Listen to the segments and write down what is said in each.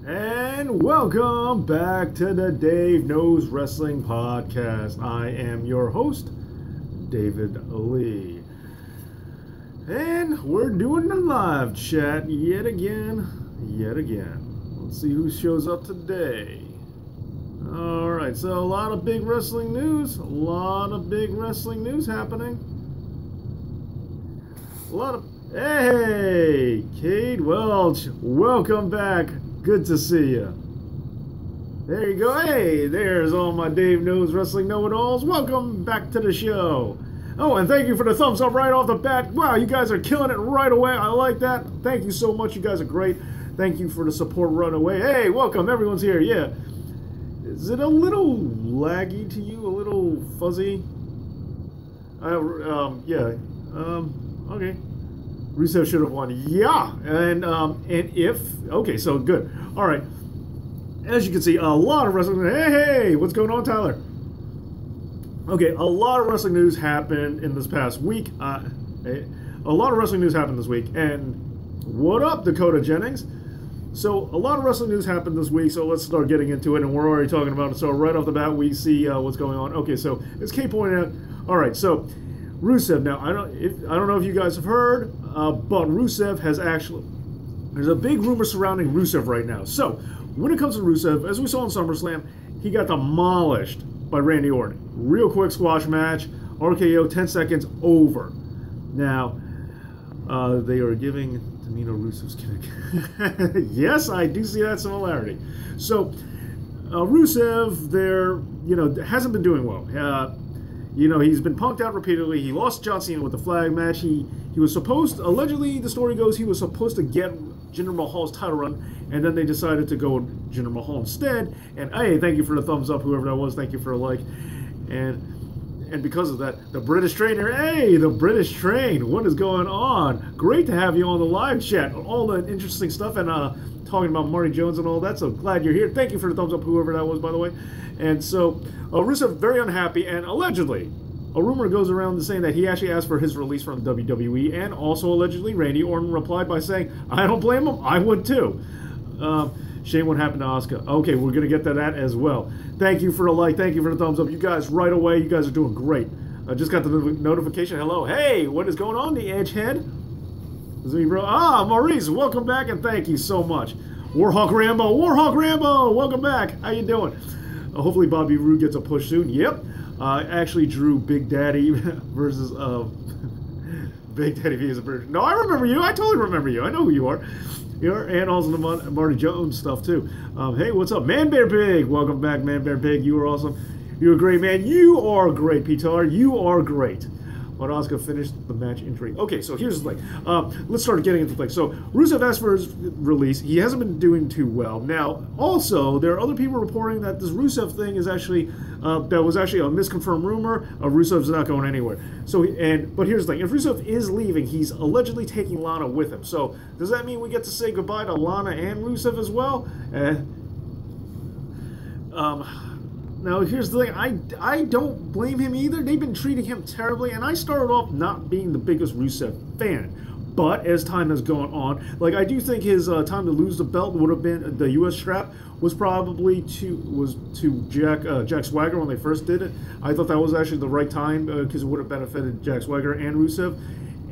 And welcome back to the Dave Knows Wrestling Podcast. I am your host, David Lee. And we're doing the live chat yet again. Let's see who shows up today. Alright, so a lot of big wrestling news. Happening. Hey, Kate Welch, welcome back. Good to see you. There you go. Hey, there's all my Dave Knows Wrestling know-it-alls. Welcome back to the show. Oh, and thank you for the thumbs up right off the bat. Wow, you guys are killing it right away. I like that. Thank you so much. You guys are great. Thank you for the support right away. Hey, welcome. Everyone's here. Yeah. Is it a little laggy to you? A little fuzzy? Okay. Rusev should have won. Yeah. And if... Okay, so good. All right. As you can see, a lot of wrestling... Hey, what's going on, Tyler? Okay, a lot of wrestling news happened in this past week. And what up, Dakota Jennings? So, a lot of wrestling news happened this week, so let's start getting into it, and we're already talking about it. So, right off the bat, we see what's going on. Okay, so, as Kay pointed out... All right, so... Rusev, now, I don't know if you guys have heard, but Rusev has actually... There's a big rumor surrounding Rusev right now. So, when it comes to Rusev, as we saw in SummerSlam, he got demolished by Randy Orton. Real quick squash match, RKO, 10 seconds, over. Now, they are giving Tamina Rusev's kick. Yes, I do see that similarity. So, Rusev, hasn't been doing well. He's been punked out repeatedly. He lost John Cena with the flag match. He was supposed, allegedly, the story goes, he was supposed to get Jinder Mahal's title run, and then they decided to go with Jinder Mahal instead. And hey, thank you for the thumbs up, whoever that was. Thank you for a like. And because of that, the British trainer, hey, the British train, what is going on? Great to have you on the live chat. All the interesting stuff and talking about Marty Jones and all that. So glad you're here. Thank you for the thumbs up, whoever that was, by the way. And so, Rusev very unhappy, and allegedly, a rumor goes around saying that he actually asked for his release from WWE, and also allegedly, Randy Orton replied by saying, I don't blame him, I would too. Shame what happened to Asuka. Okay, we're going to get to that as well. Thank you for the like, thank you for the thumbs up. You guys, right away, you guys are doing great. I just got the notification. Hello, hey, what is going on, the Edgehead? Is it me, bro? Maurice, welcome back, and thank you so much. Warhawk Rambo, welcome back. How you doing? Hopefully Bobby Roode gets a push soon. Yep. Actually drew Big Daddy versus Big Daddy vs. British. No, I remember you. I totally remember you. I know who you are. And also the Marty Jones stuff too. Hey, what's up, Man Bear Pig? Welcome back, Man Bear Pig. You are awesome. You're a great man. You are great, Pitar. You are great. But Asuka finished the match intrigue. Okay, so here's the thing. Let's start getting into the thing. So, Rusev asked for his release. He hasn't been doing too well. Now, also, there are other people reporting that this Rusev thing is actually, that was actually a misconfirmed rumor. Rusev's not going anywhere. So, but here's the thing. If Rusev is leaving, he's allegedly taking Lana with him. So, does that mean we get to say goodbye to Lana and Rusev as well? Now, here's the thing. I don't blame him either. They've been treating him terribly, and I started off not being the biggest Rusev fan. But as time has gone on, I do think his time to lose the belt would have been the U.S. strap was probably to Jack Swagger when they first did it. I thought that was actually the right time because it would have benefited Jack Swagger and Rusev.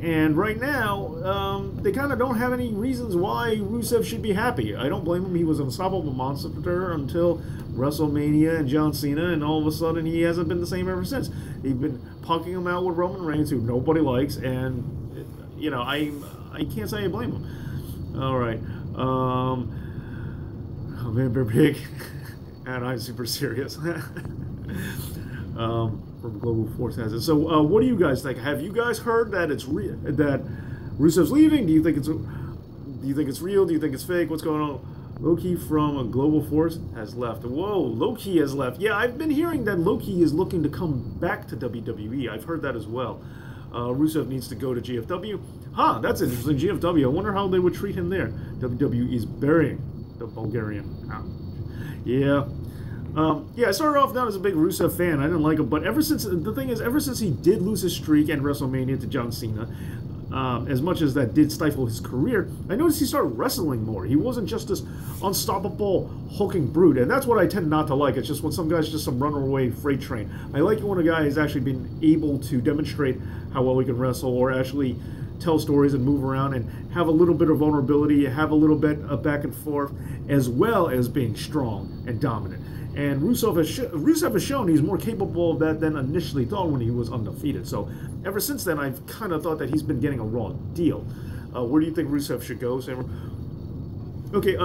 And right now, they kind of don't have any reasons why Rusev should be happy. I don't blame him. He was an unstoppable monster until WrestleMania and John Cena, and all of a sudden he hasn't been the same ever since. They've been punking him out with Roman Reigns, who nobody likes, and, I can't say I blame him. All right. Oh, man, Bear Pig. And I'm super serious. From Global Force has it. So, what do you guys think? Have you guys heard that that Rusev's leaving? Do you think it's real? Do you think it's fake? What's going on? Loki from Global Force has left. Whoa, Loki has left. Yeah, I've been hearing that Loki is looking to come back to WWE. I've heard that as well. Rusev needs to go to GFW. Huh, that's interesting. GFW. I wonder how they would treat him there. WWE is burying the Bulgarian. Yeah. I started off not as a big Rusev fan. I didn't like him, but ever since he did lose his streak and WrestleMania to John Cena, as much as that did stifle his career, I noticed he started wrestling more. He wasn't just this unstoppable, hulking brute, and that's what I tend not to like. It's just when some guy's just some runaway freight train. I like it when a guy has actually been able to demonstrate how well he can wrestle, or actually tell stories and move around and have a little bit of vulnerability, have a little bit of back and forth, as well as being strong and dominant. And Rusev has shown he's more capable of that than initially thought when he was undefeated. So ever since then, I've kind of thought that he's been getting a raw deal. Where do you think Rusev should go, Sam? Okay,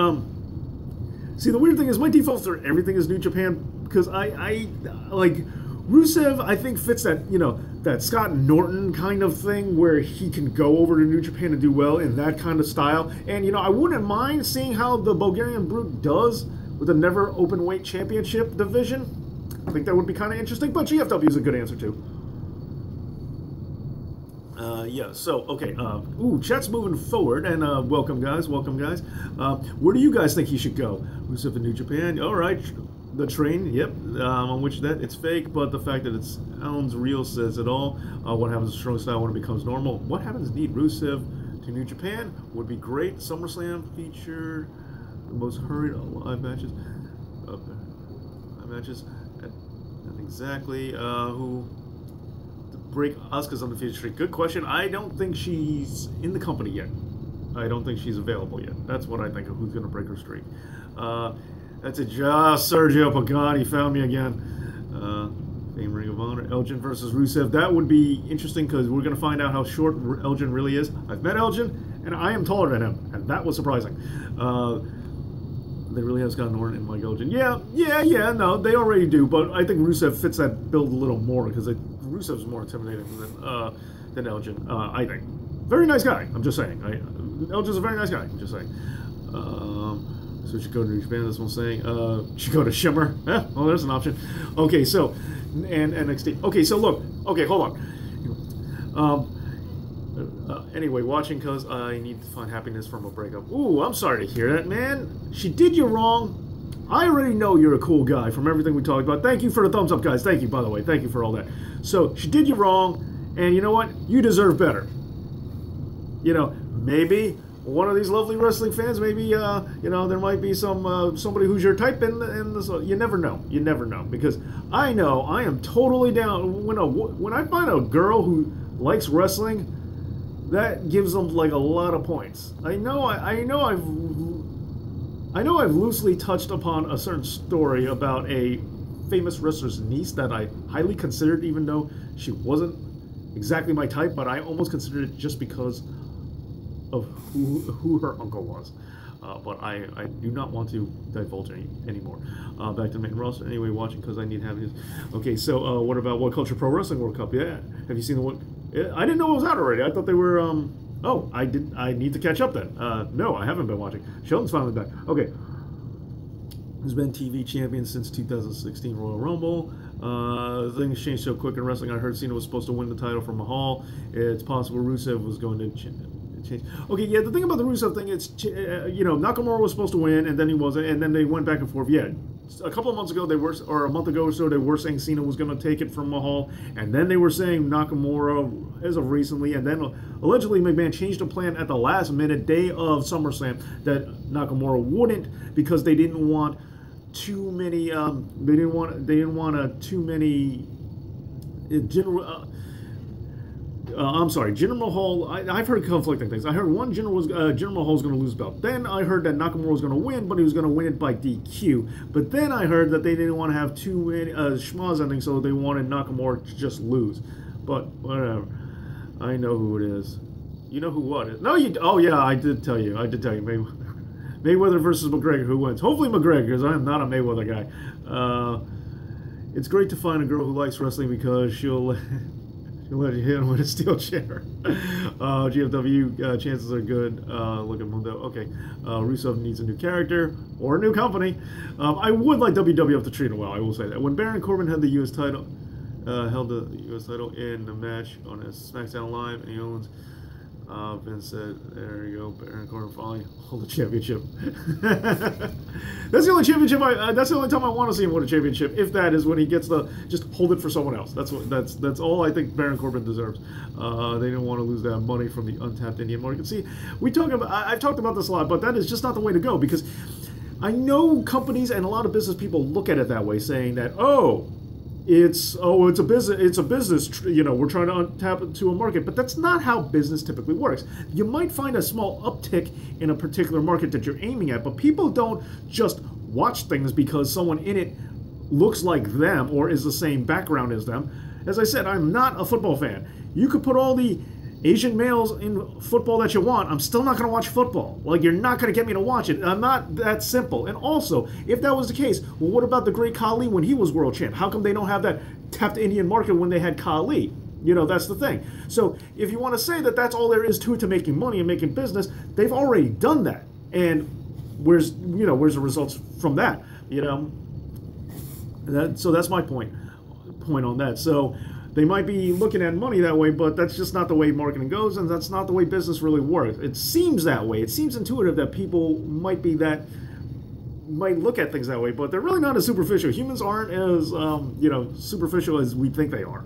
see, the weird thing is my default for everything is New Japan, because I like Rusev, I think, fits that, that Scott Norton kind of thing where he can go over to New Japan and do well in that kind of style. And, I wouldn't mind seeing how the Bulgarian Brute does with a never open weight championship division. I think that would be kind of interesting, but GFW is a good answer too. Yeah, so, okay, chat's moving forward, and welcome guys. Where do you guys think he should go? Rusev in New Japan, all right, the train, yep, on which that, it's fake, but the fact that it's sounds real says it all. What happens to strong style when it becomes normal? What happens indeed, Rusev to New Japan would be great. SummerSlam featured the most hurried live matches. Not exactly. Who to break Asuka's undefeated streak? Good question. I don't think she's in the company yet. I don't think she's available yet. That's what I think of who's going to break her streak. That's it. Just Sergio Pagani found me again. Fame Ring of Honor. Elgin versus Rusev. That would be interesting because we're going to find out how short Elgin really is. I've met Elgin, and I am taller than him, and that was surprising. They really have Scott Norton and Mike Elgin. Yeah, no, they already do, but I think Rusev fits that build a little more because Rusev's more intimidating than Elgin, I think. Very nice guy, I'm just saying. Elgin's a very nice guy, I'm just saying. So she should go to New Japan, that's what I'm saying. Should go to Shimmer. Well, there's an option. Okay, so, and NXT. Okay, so look, okay, hold on. Anyway, watching because I need to find happiness from a breakup. Ooh, I'm sorry to hear that, man. She did you wrong. I already know you're a cool guy from everything we talked about. Thank you for the thumbs up, guys. Thank you, by the way. Thank you for all that. So, she did you wrong, and you know what? You deserve better. Maybe one of these lovely wrestling fans, maybe, there might be somebody who's your type in this. You never know. You never know. Because I know I am totally down. When I find a girl who likes wrestling, that gives them like a lot of points. I know I've loosely touched upon a certain story about a famous wrestler's niece that I highly considered, even though she wasn't exactly my type, but I almost considered it just because of who her uncle was. But I do not want to divulge anymore. Back to the main roster. Anyway, watching because I need happiness. Okay, so what about What Culture Pro Wrestling World Cup? Yeah, have you seen the one? I didn't know it was out already. I thought they were. Oh, I did. I need to catch up then. No, I haven't been watching. Sheldon's finally back. Okay. Who's been TV champion since 2016 Royal Rumble? Things changed so quick in wrestling. I heard Cena was supposed to win the title from Mahal. It's possible Rusev was going to change. Okay, yeah, the thing about the Rusev thing, it's, Nakamura was supposed to win, and then he wasn't, and then they went back and forth. Yeah, a couple of months ago, or a month ago or so, they were saying Cena was going to take it from Mahal, and then they were saying Nakamura as of recently, and then allegedly McMahon changed the plan at the last minute, day of SummerSlam, that Nakamura wouldn't, because they didn't want too many, too many Jinder Mahal. I've heard conflicting things. I heard one Jinder Mahal was going to lose the belt. Then I heard that Nakamura was going to win, but he was going to win it by DQ. But then I heard that they didn't want to have too many schmoz endings, so they wanted Nakamura to just lose. But whatever. I know who it is. You know who what is? No, you. Oh yeah, I did tell you. Mayweather versus McGregor. Who wins? Hopefully McGregor, because I am not a Mayweather guy. It's great to find a girl who likes wrestling because she'll let you hit him with a steel chair. GFW, chances are good. Look at Mundo. Okay. Rusev needs a new character or a new company. I would like WWF to treat him well, I will say that. When Baron Corbin had the U.S. title, held the U.S. title in a match on a SmackDown Live, and he owns Vince said, there you go, Baron Corbin finally hold the championship. That's the only championship that's the only time I want to see him win a championship, if that is when he gets the, just hold it for someone else. That's all I think Baron Corbin deserves. They didn't want to lose that money from the untapped Indian market. See, I've talked about this a lot, but that is just not the way to go, because I know companies and a lot of business people look at it that way, saying that, it's a business, you know, we're trying to tap into a market, but that's not how business typically works. You might find a small uptick in a particular market that you're aiming at, but people don't just watch things because someone in it looks like them or is the same background as them. As I said, I'm not a football fan. You could put all the Asian males in football that you want, I'm still not going to watch football. Like, you're not going to get me to watch it. I'm not that simple. And also, if that was the case, well, what about the great Khali when he was world champ? How come they don't have that tapped Indian market when they had Khali? You know, that's the thing. So if you want to say that that's all there is to it to making money and making business, they've already done that. And where's the results from that? You know, so that's my point on that. So they might be looking at money that way, but that's just not the way marketing goes, and that's not the way business really works. It seems that way. It seems intuitive that people might look at things that way, but they're really not as superficial. Humans aren't as superficial as we think they are,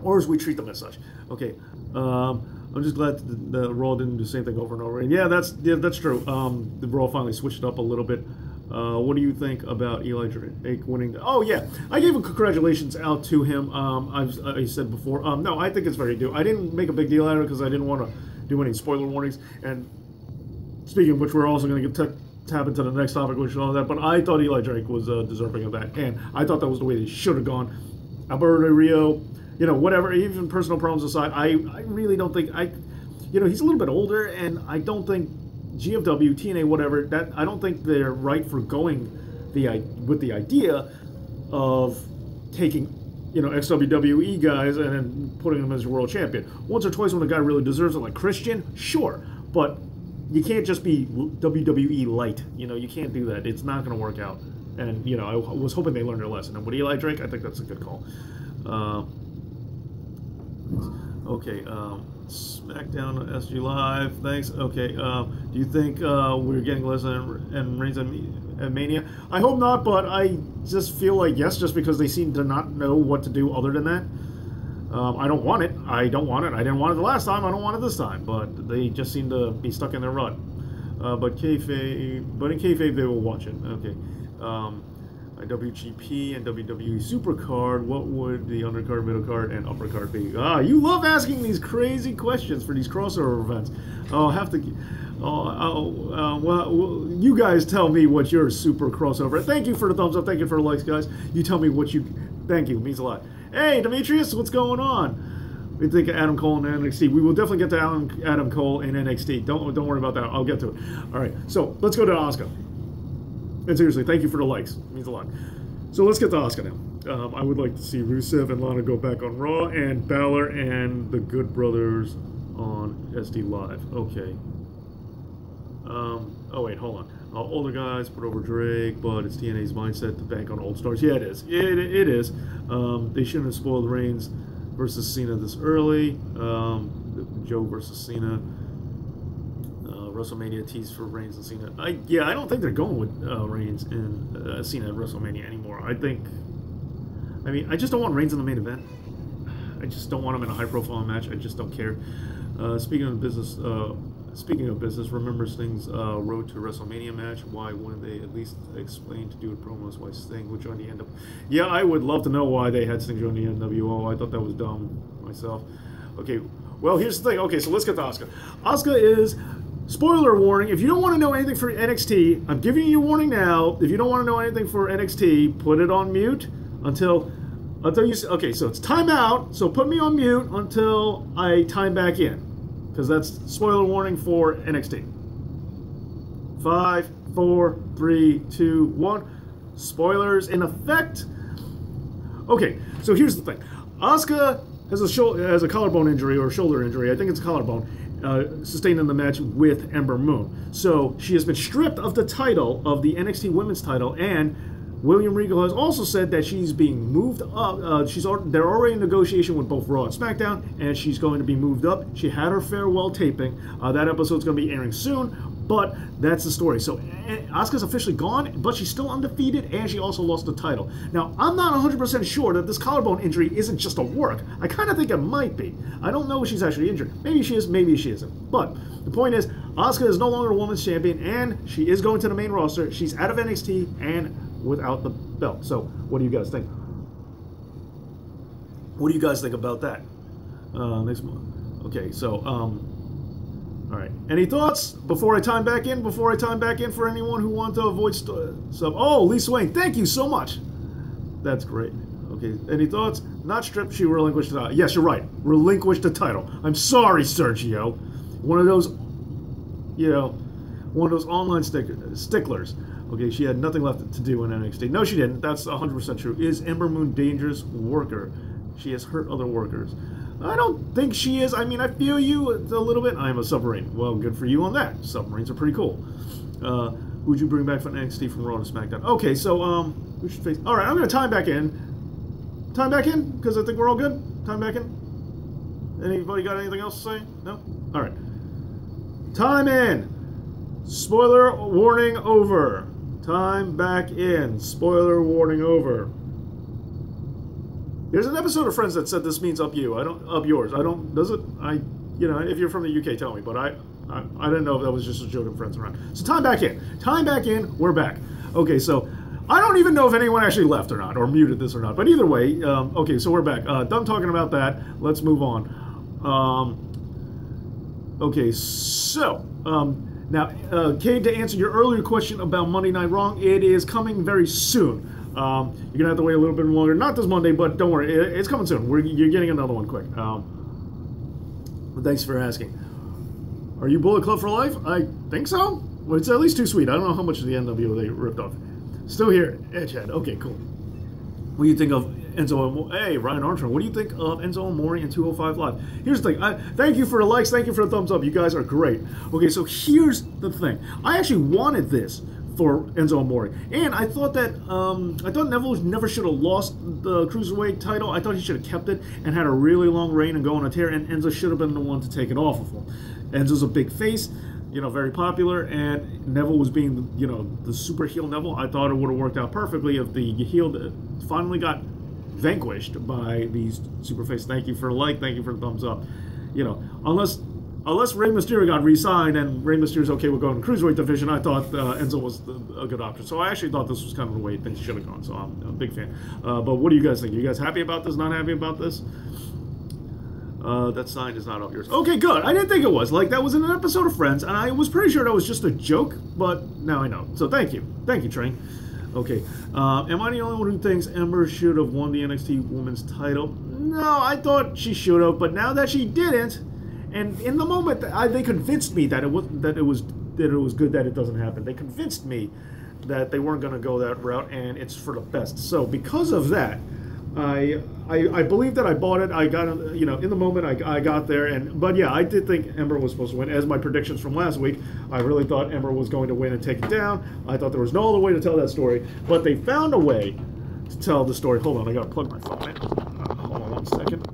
or as we treat them as such. Okay, I'm just glad the Raw didn't do the same thing over and over. And yeah, that's true. The Raw finally switched up a little bit. What do you think about Eli Drake winning? Oh yeah, I gave a congratulations out to him. I said before. No, I think it's very due. I didn't make a big deal out of it because I didn't want to do any spoiler warnings. And speaking of which, we're also going to tap into the next topic, which is all that. But I thought Eli Drake was deserving of that, and I thought that was the way they should have gone. Alberto Rio, you know, whatever. Even personal problems aside, I really don't think he's a little bit older, and I don't think GFW, TNA, whatever, that I don't think they're right for going with the idea of taking, ex-WWE guys and then putting them as your world champion. Once or twice when a guy really deserves it, like Christian, sure, but you can't just be WWE light. You can't do that. It's not going to work out. And, I was hoping they learned their lesson. And with Eli Drake, I think that's a good call. Okay, SmackDown SG Live, thanks. Okay, do you think we're getting Lesnar and Reigns at Mania? I hope not, but I just feel like yes, just because they seem to not know what to do other than that. I don't want it. I didn't want it the last time. I don't want it this time. But they just seem to be stuck in their rut. But in kayfabe, they will watch it. Okay. WGP and WWE Supercard, what would the undercard, middle card, and upper card be? You love asking these crazy questions for these crossover events. I'll have to. Well, you guys tell me what your super crossover. Thank you for the thumbs up. Thank you for the likes, guys. You tell me what you. Thank you. It means a lot. Hey, Demetrius, what's going on? We think of Adam Cole in NXT. We will definitely get to Adam Cole in NXT. Don't worry about that. I'll get to it. All right. So let's go to Asuka. And seriously, thank you for the likes. It means a lot. So let's get to Asuka now. I would like to see Rusev and Lana go back on Raw, and Balor and the Good Brothers on SD Live. Okay. Oh wait, hold on. Older guys put over Drake, but it's TNA's mindset to bank on old stars. Yeah, it is. It is. They shouldn't have spoiled Reigns versus Cena this early. Joe versus Cena. WrestleMania tease for Reigns and Cena. I don't think they're going with Reigns and Cena at WrestleMania anymore. I just don't want Reigns in the main event. I just don't want him in a high-profile match. I just don't care. Speaking of business, remember Sting's road to WrestleMania match? Why wouldn't they at least explain to do it promos why Sting would join the NWO? Yeah, I would love to know why they had Sting join the NWO. I thought that was dumb myself. Okay, well, here's the thing. Okay, so let's get to Asuka. Asuka is... Spoiler warning, if you don't want to know anything for NXT, I'm giving you a warning now. If you don't want to know anything for NXT, put it on mute until you... Okay, so it's timeout, so put me on mute until I time back in. Because that's spoiler warning for NXT. 5, 4, 3, 2, 1. Spoilers in effect. Okay, so here's the thing. Asuka has a collarbone injury or shoulder injury. I think it's a collarbone. Sustained in the match with Ember Moon. So she has been stripped of the title, of the NXT Women's title, and William Regal has also said that she's being moved up. They're already in negotiation with both Raw and SmackDown, and she's going to be moved up. She had her farewell taping. That episode's going to be airing soon, but that's the story. So Asuka's officially gone, but she's still undefeated, and she also lost the title. Now, I'm not 100% sure that this collarbone injury isn't just a work. I kind of think it might be. I don't know if she's actually injured. Maybe she is, maybe she isn't. But the point is, Asuka is no longer a women's champion, and she is going to the main roster. She's out of NXT and without the belt. So, what do you guys think? What do you guys think about that? Next one. Okay, so, all right. Any thoughts before I time back in? Before I time back in for anyone who wants to avoid stuff. Oh, Lee Swain, thank you so much. That's great. Okay, any thoughts? Not stripped, she relinquished the title. Yes, you're right. Relinquished the title. I'm sorry, Sergio. One of those, you know, one of those online sticklers. Okay, she had nothing left to do in NXT. No, she didn't. That's 100% true. Is Ember Moon dangerous worker? She has hurt other workers. I don't think she is. I mean, I feel you a little bit. I am a submarine. Well, good for you on that. Submarines are pretty cool. Who'd you bring back from NXT from Raw to SmackDown? Okay, so, who should face... All right, I'm going to time back in. Time back in? Because I think we're all good. Time back in. Anybody got anything else to say? No? All right. Time in. Spoiler warning over. Time back in. Spoiler warning over. There's an episode of Friends that said this means up you. I don't up yours. I don't. Does it? You know, if you're from the UK, tell me. But I didn't know if that was just a joke of Friends around. So time back in. Time back in. We're back. Okay, so I don't even know if anyone actually left or not, or muted this or not. But either way, okay, so we're back. Done talking about that. Let's move on. Okay, so now, Cade, to answer your earlier question about Monday Night Raw, it is coming very soon. You're going to have to wait a little bit longer. Not this Monday, but don't worry. It's coming soon. You're getting another one quick. Thanks for asking. Are you Bullet Club for life? I think so. Well, it's at least too sweet. I don't know how much of the NWO they ripped off. Still here. Edgehead. Okay, cool. What do you think of Enzo Amore? Hey, Ryan Armstrong. What do you think of Enzo Amore in 205 Live? Here's the thing. Thank you for the likes. Thank you for the thumbs up. You guys are great. Okay, so here's the thing. I actually wanted this for Enzo Amore, and I thought that Neville never should have lost the Cruiserweight title. I thought he should have kept it and had a really long reign and go on a tear, and Enzo should have been the one to take it off of him. Enzo's a big face, you know, very popular, and Neville was being, you know, the super heel Neville. I thought it would have worked out perfectly if the heel finally got vanquished by these super face. Thank you for the like, thank you for the thumbs up. You know, unless Rey Mysterio got re-signed and Rey Mysterio's okay with going to Cruiserweight division, I thought Enzo was a good option. So I actually thought this was kind of the way things should have gone. So I'm a big fan. But what do you guys think? Are you guys happy about this? Not happy about this? That sign is not up yours. Okay, good. I didn't think it was. Like, that was in an episode of Friends, and I was pretty sure that was just a joke, but now I know. So thank you. Thank you, Train. Okay. Am I the only one who thinks Ember should have won the NXT Women's title? No, I thought she should have, but now that she didn't, and in the moment, they convinced me that it was good that it doesn't happen. They convinced me that they weren't going to go that route, and it's for the best. So because of that, I believe that I bought it. I got it, you know, in the moment I got there, but yeah, I did think Ember was supposed to win. As my predictions from last week, I really thought Ember was going to win and take it down. I thought there was no other way to tell that story, but they found a way to tell the story. Hold on, I gotta plug my phone in. Hold on 1 second.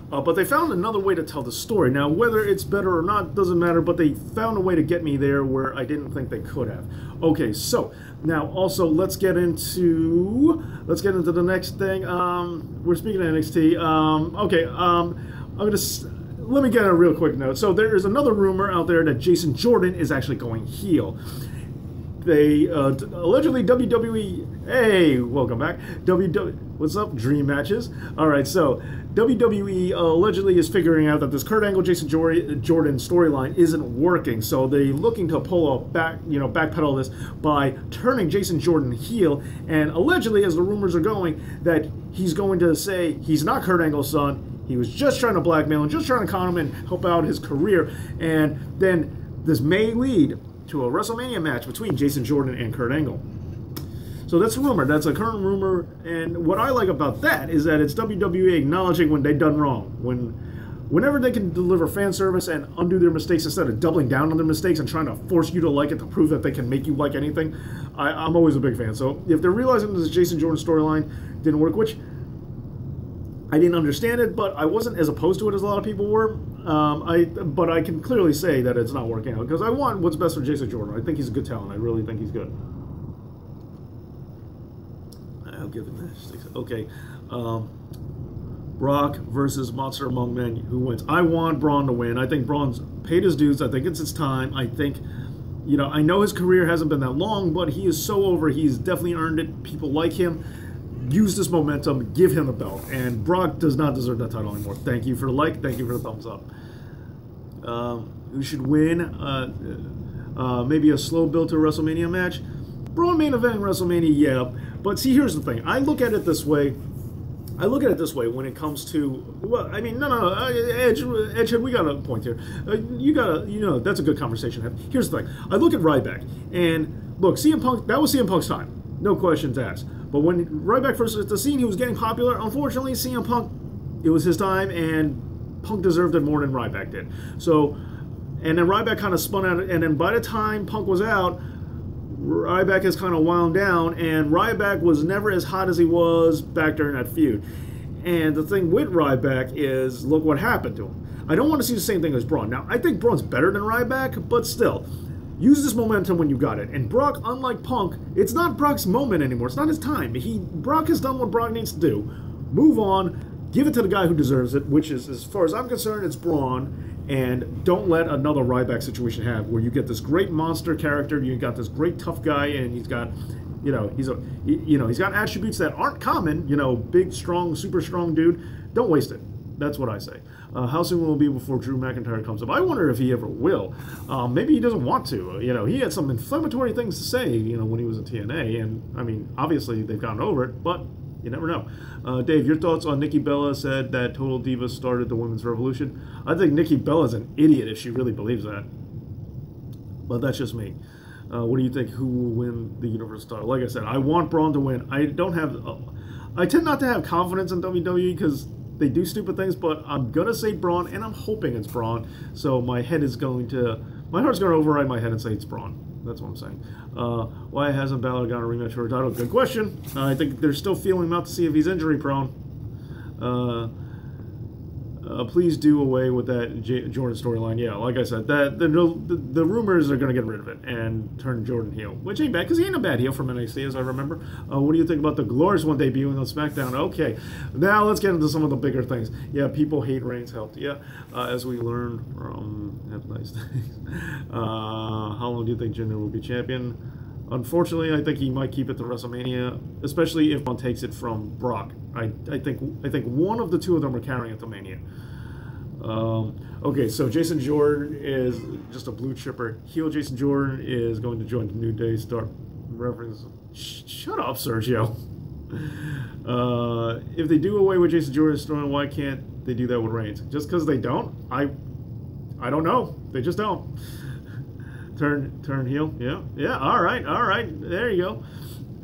But they found another way to tell the story. Now, whether it's better or not doesn't matter, but they found a way to get me there where I didn't think they could have. Okay, so now also let's get into the next thing. We're speaking of NXT. Let me get a real quick note. So there is another rumor out there that Jason Jordan is actually going heel. They allegedly WWE. Hey, welcome back. What's up, Dream Matches? All right, so WWE allegedly is figuring out that this Kurt Angle Jason Jordan storyline isn't working, so they're looking to backpedal this by turning Jason Jordan heel, and allegedly, as the rumors are going, that he's going to say he's not Kurt Angle's son. He was just trying to blackmail him, just trying to con him and help out his career, and then this may lead to a WrestleMania match between Jason Jordan and Kurt Angle. So that's a rumor. That's a current rumor. And what I like about that is that it's WWE acknowledging when they've done wrong. When whenever they can deliver fan service and undo their mistakes instead of doubling down on their mistakes and trying to force you to like it to prove that they can make you like anything, I'm always a big fan. So if they're realizing this Jason Jordan storyline didn't work, which I didn't understand it, but I wasn't as opposed to it as a lot of people were. But I can clearly say that it's not working out because I want what's best for Jason Jordan. I think he's a good talent. I really think he's good. I'll give it this. Okay. Brock versus Monster Among Men. Who wins? I want Braun to win. I think Braun's paid his dues. I think it's his time. I think, you know, I know his career hasn't been that long, but he is so over. He's definitely earned it. People like him. Use this momentum. Give him the belt. And Brock does not deserve that title anymore. Thank you for the like. Thank you for the thumbs up. Who should win? Maybe a slow build to a WrestleMania match. Braun main event WrestleMania, yeah. But see, here's the thing. I look at it this way when it comes to, well, I mean, no, Edge, we got a point here. That's a good conversation. Here's the thing. I look at Ryback, and look, CM Punk, that was CM Punk's time. No questions asked. But when Ryback first hit the scene, he was getting popular. Unfortunately, CM Punk, it was his time, and Punk deserved it more than Ryback did. So, and then Ryback kind of spun out, and then by the time Punk was out, Ryback has kind of wound down, and Ryback was never as hot as he was back during that feud. And the thing with Ryback is, look what happened to him. I don't want to see the same thing as Braun. Now, I think Braun's better than Ryback, but still, use this momentum when you got it. And Brock, unlike Punk, it's not Brock's moment anymore. It's not his time. Brock has done what Brock needs to do. Move on, give it to the guy who deserves it, which is, as far as I'm concerned, it's Braun. And don't let another Ryback situation have where you get this great monster character, you got this great tough guy, and he's got, he's got attributes that aren't common. Big, strong, super strong dude. Don't waste it. That's what I say. How soon will it be before Drew McIntyre comes up? I wonder if he ever will. Maybe he doesn't want to. He had some inflammatory things to say, when he was in TNA, and I mean, obviously they've gotten over it, but you never know. Dave, your thoughts on Nikki Bella said that Total Divas started the women's revolution? I think Nikki Bella's an idiot if she really believes that. But that's just me. What do you think? Who will win the Universal title? Like I said, I want Braun to win. I tend not to have confidence in WWE because they do stupid things, but I'm going to say Braun, and I'm hoping it's Braun. So my heart's going to override my head and say it's Braun. That's what I'm saying. Why hasn't Balor gotten a rematch for a title? Good question. I think they're still feeling him out to see if he's injury prone. Please do away with that Jordan storyline. Yeah, like I said, the rumors are going to get rid of it and turn Jordan heel, which ain't bad because he ain't a bad heel from NXT, as I remember. What do you think about the Glorious One debuting on SmackDown? Okay, now let's get into some of the bigger things. Yeah, people hate Reigns helped. Yeah, as we learned from Nice Things. How long do you think Jinder will be champion? Unfortunately, I think he might keep it to WrestleMania, especially if one takes it from Brock. I think one of the two of them are carrying it to Mania. Okay, so Jason Jordan is just a blue chipper. Heel Jason Jordan is going to join the New Day. Start reference. Shut up, Sergio. If they do away with Jason Jordan's story, why can't they do that with Reigns? Just because they don't? I don't know. They just don't. Turn heel. Yeah. All right. There you go.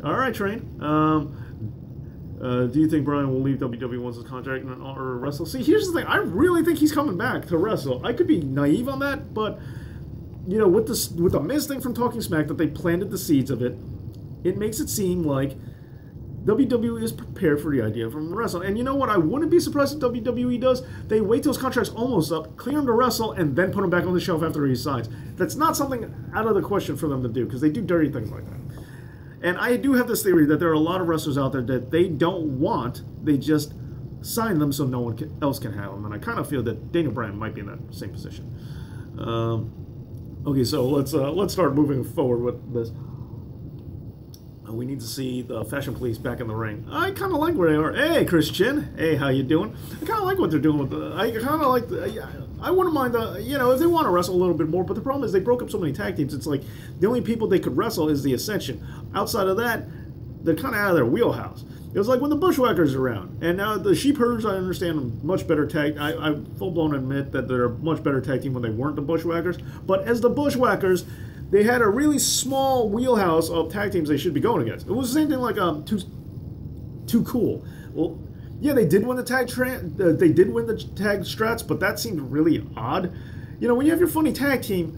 All right, Train. Do you think Bryan will leave WWE once his contract or wrestle? See, here's the thing. I really think he's coming back to wrestle. I could be naive on that, but with the Miz thing from Talking Smack that they planted the seeds of it, it makes it seem like WWE is prepared for the idea from wrestling. And you know what? I wouldn't be surprised if WWE does. They wait till his contract's almost up, clear him to wrestle, and then put him back on the shelf after he signs. That's not something out of the question for them to do, because they do dirty things like that. And I do have this theory that there are a lot of wrestlers out there that they don't want, they just sign them so no one else can have them. And I kind of feel that Daniel Bryan might be in that same position. Okay, so let's start moving forward with this. We need to see the Fashion Police back in the ring. I kind of like where they are. Hey, Christian. Hey, how you doing? I kind of like what they're doing with the... I kind of like... I wouldn't mind the... if they want to wrestle a little bit more, but the problem is they broke up so many tag teams. It's like the only people they could wrestle is the Ascension. Outside of that, they're kind of out of their wheelhouse. It was like when the Bushwhackers are around. And now the Sheep Herders, I understand, are much better tag... I full-blown admit that they're a much better tag team when they weren't the Bushwhackers. But as the Bushwhackers... they had a really small wheelhouse of tag teams they should be going against. It was the same thing like Too Cool. Well, Yeah, they did win the they did win the tag strats, but that seemed really odd. You know, when you have your funny tag team,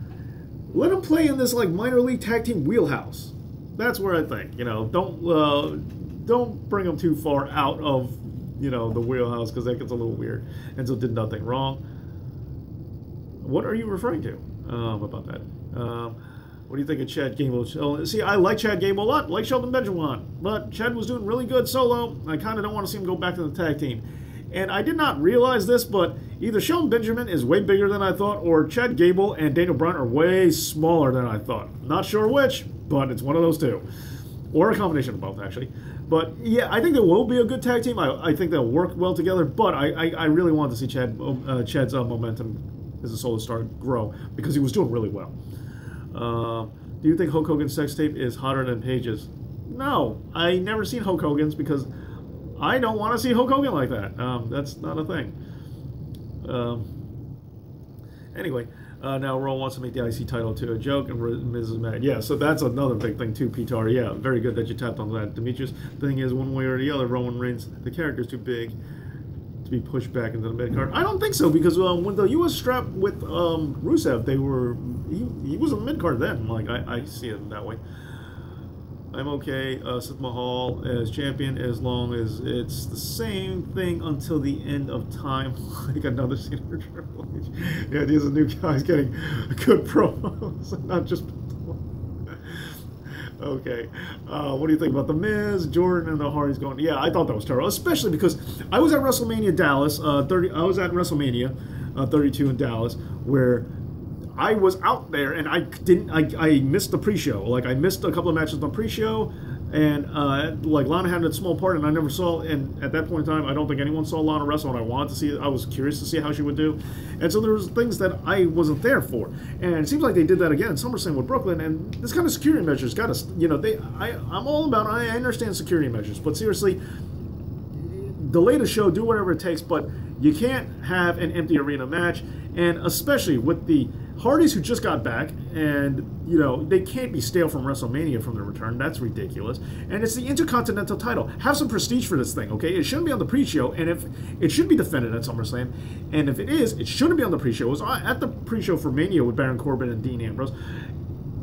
let them play in this like minor league tag team wheelhouse. That's where I think. You know, don't bring them too far out of, you know, the wheelhouse, because that gets a little weird. Enzo did nothing wrong. What are you referring to about that? What do you think of Chad Gable? See, I like Chad Gable a lot, like Sheldon Benjamin, but Chad was doing really good solo. I kind of don't want to see him go back to the tag team. And I did not realize this, but either Sheldon Benjamin is way bigger than I thought, or Chad Gable and Daniel Bryan are way smaller than I thought. Not sure which, but it's one of those two. Or a combination of both, actually. But yeah, I think there will be a good tag team. I think they'll work well together, but I really wanted to see Chad's momentum as a solo star grow, because he was doing really well. Do you think Hulk Hogan's sex tape is hotter than Paige's? No, I never seen Hulk Hogan's, because I don't want to see Hulk Hogan like that. That's not a thing. Anyway, now Raw wants to make the IC title to a joke, and Miz is mad. Yeah, so that's another big thing too, Peter. Yeah, very good that you tapped on that. Demetrius, the thing is, one way or the other, Roman Reigns, the character's too big to be pushed back into the mid card. I don't think so, because when the U.S. strap with Rusev, he was a mid card then. Like I see it that way. I'm okay. Seth Mahal as champion, as long as it's the same thing until the end of time, like another scene for Triple H. Yeah, these are new guys getting good promos, not just. Okay, what do you think about the Miz, Jordan, and the Hardys going? Yeah, I thought that was terrible, especially because I was at WrestleMania Dallas. I was at WrestleMania 32 in Dallas, where I was out there and I missed the pre-show. Like, I missed a couple of matches on the pre-show, and like Lana had a small part, and I never saw. And at that point in time, I don't think anyone saw Lana wrestle, and I wanted to see it. I was curious to see how she would do, and so there was things that I wasn't there for. And it seems like they did that again in SummerSlam with Brooklyn. And this kind of security measures got to, you know, I'm all about. I understand security measures, but seriously, delay the show, do whatever it takes, but you can't have an empty arena match, and especially with the Hardys who just got back, and, you know, they can't be stale from WrestleMania from their return. That's ridiculous. And it's the Intercontinental title. Have some prestige for this thing, okay? It shouldn't be on the pre-show, and if it should be defended at SummerSlam, and if it is, it shouldn't be on the pre-show. It was at the pre-show for Mania with Baron Corbin and Dean Ambrose.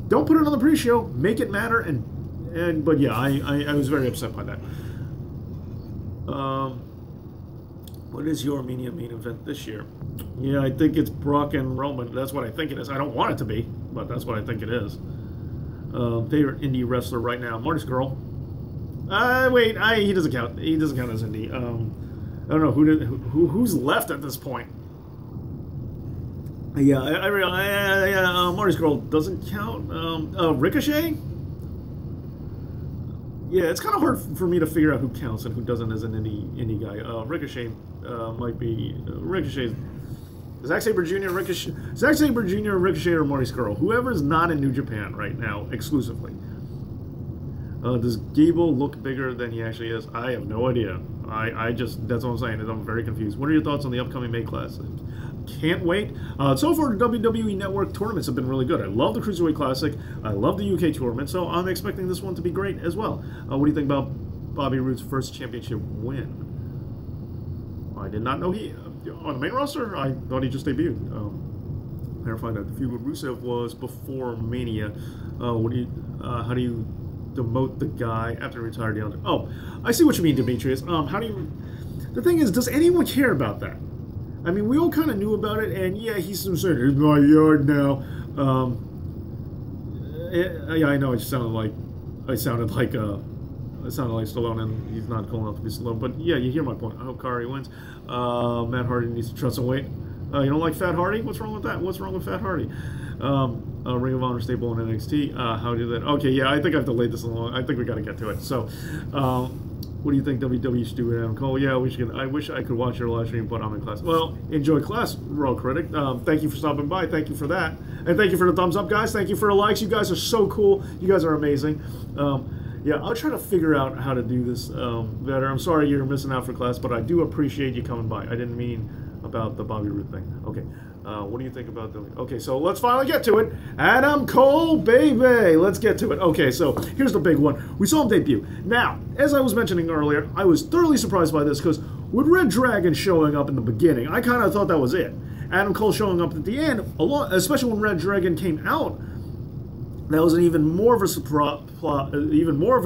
Don't put it on the pre-show. Make it matter, but yeah, I was very upset by that. What is your Mania main event this year? Yeah, I think it's Brock and Roman. That's what I think it is. I don't want it to be, but that's what I think it is. Favorite indie wrestler right now? Marty Scurll. Wait, he doesn't count. He doesn't count as indie. I don't know who's left at this point. Yeah, Marty Scurll doesn't count. Ricochet. Yeah, it's kind of hard for me to figure out who counts and who doesn't as an indie guy. Ricochet might be Ricochet. Zack Sabre Jr., Ricochet, or Marty Scurll. Whoever's not in New Japan right now, exclusively. Does Gable look bigger than he actually is? I have no idea. I just, that's what I'm saying, is I'm very confused. What are your thoughts on the upcoming May Classic? Can't wait. So far, the WWE Network tournaments have been really good. I love the Cruiserweight Classic. I love the UK tournament, so I'm expecting this one to be great as well. What do you think about Bobby Roode's first championship win? I did not know he, on the main roster, I thought he just debuted. Clarify that the feud with Rusev was before Mania. How do you demote the guy after he retired? Oh, I see what you mean, Demetrius. The thing is, does anyone care about that? I mean, we all kind of knew about it, and yeah, he's saying, "Here's my yard now." Yeah, I know. I sounded like Stallone, and he's not cool enough to be Stallone. But yeah, you hear my point. I hope Kari wins. Matt Hardy needs to trust and wait. You don't like Fat Hardy? What's wrong with that? What's wrong with Fat Hardy? Ring of Honor staple in NXT. How do that? Okay, yeah, I think I've delayed this along. I think we got to get to it. So, what do you think WWE should do with Adam Cole? Yeah, we should. I wish I could watch your live stream, but I'm in class. Well, enjoy class, Raw Critic. Thank you for stopping by. Thank you for that. And thank you for the thumbs up, guys. Thank you for the likes. You guys are so cool. You guys are amazing. Yeah, I'll try to figure out how to do this better. I'm sorry you're missing out for class, but I do appreciate you coming by. I didn't mean about the Bobby Roode thing. Okay, what do you think about the... Okay, so let's finally get to it. Adam Cole, baby! Let's get to it. Okay, so here's the big one. We saw him debut. Now, as I was mentioning earlier, I was thoroughly surprised by this because with Red Dragon showing up in the beginning, I kind of thought that was it. Adam Cole showing up at the end, especially when Red Dragon came out, that was an even more of a surprise, even more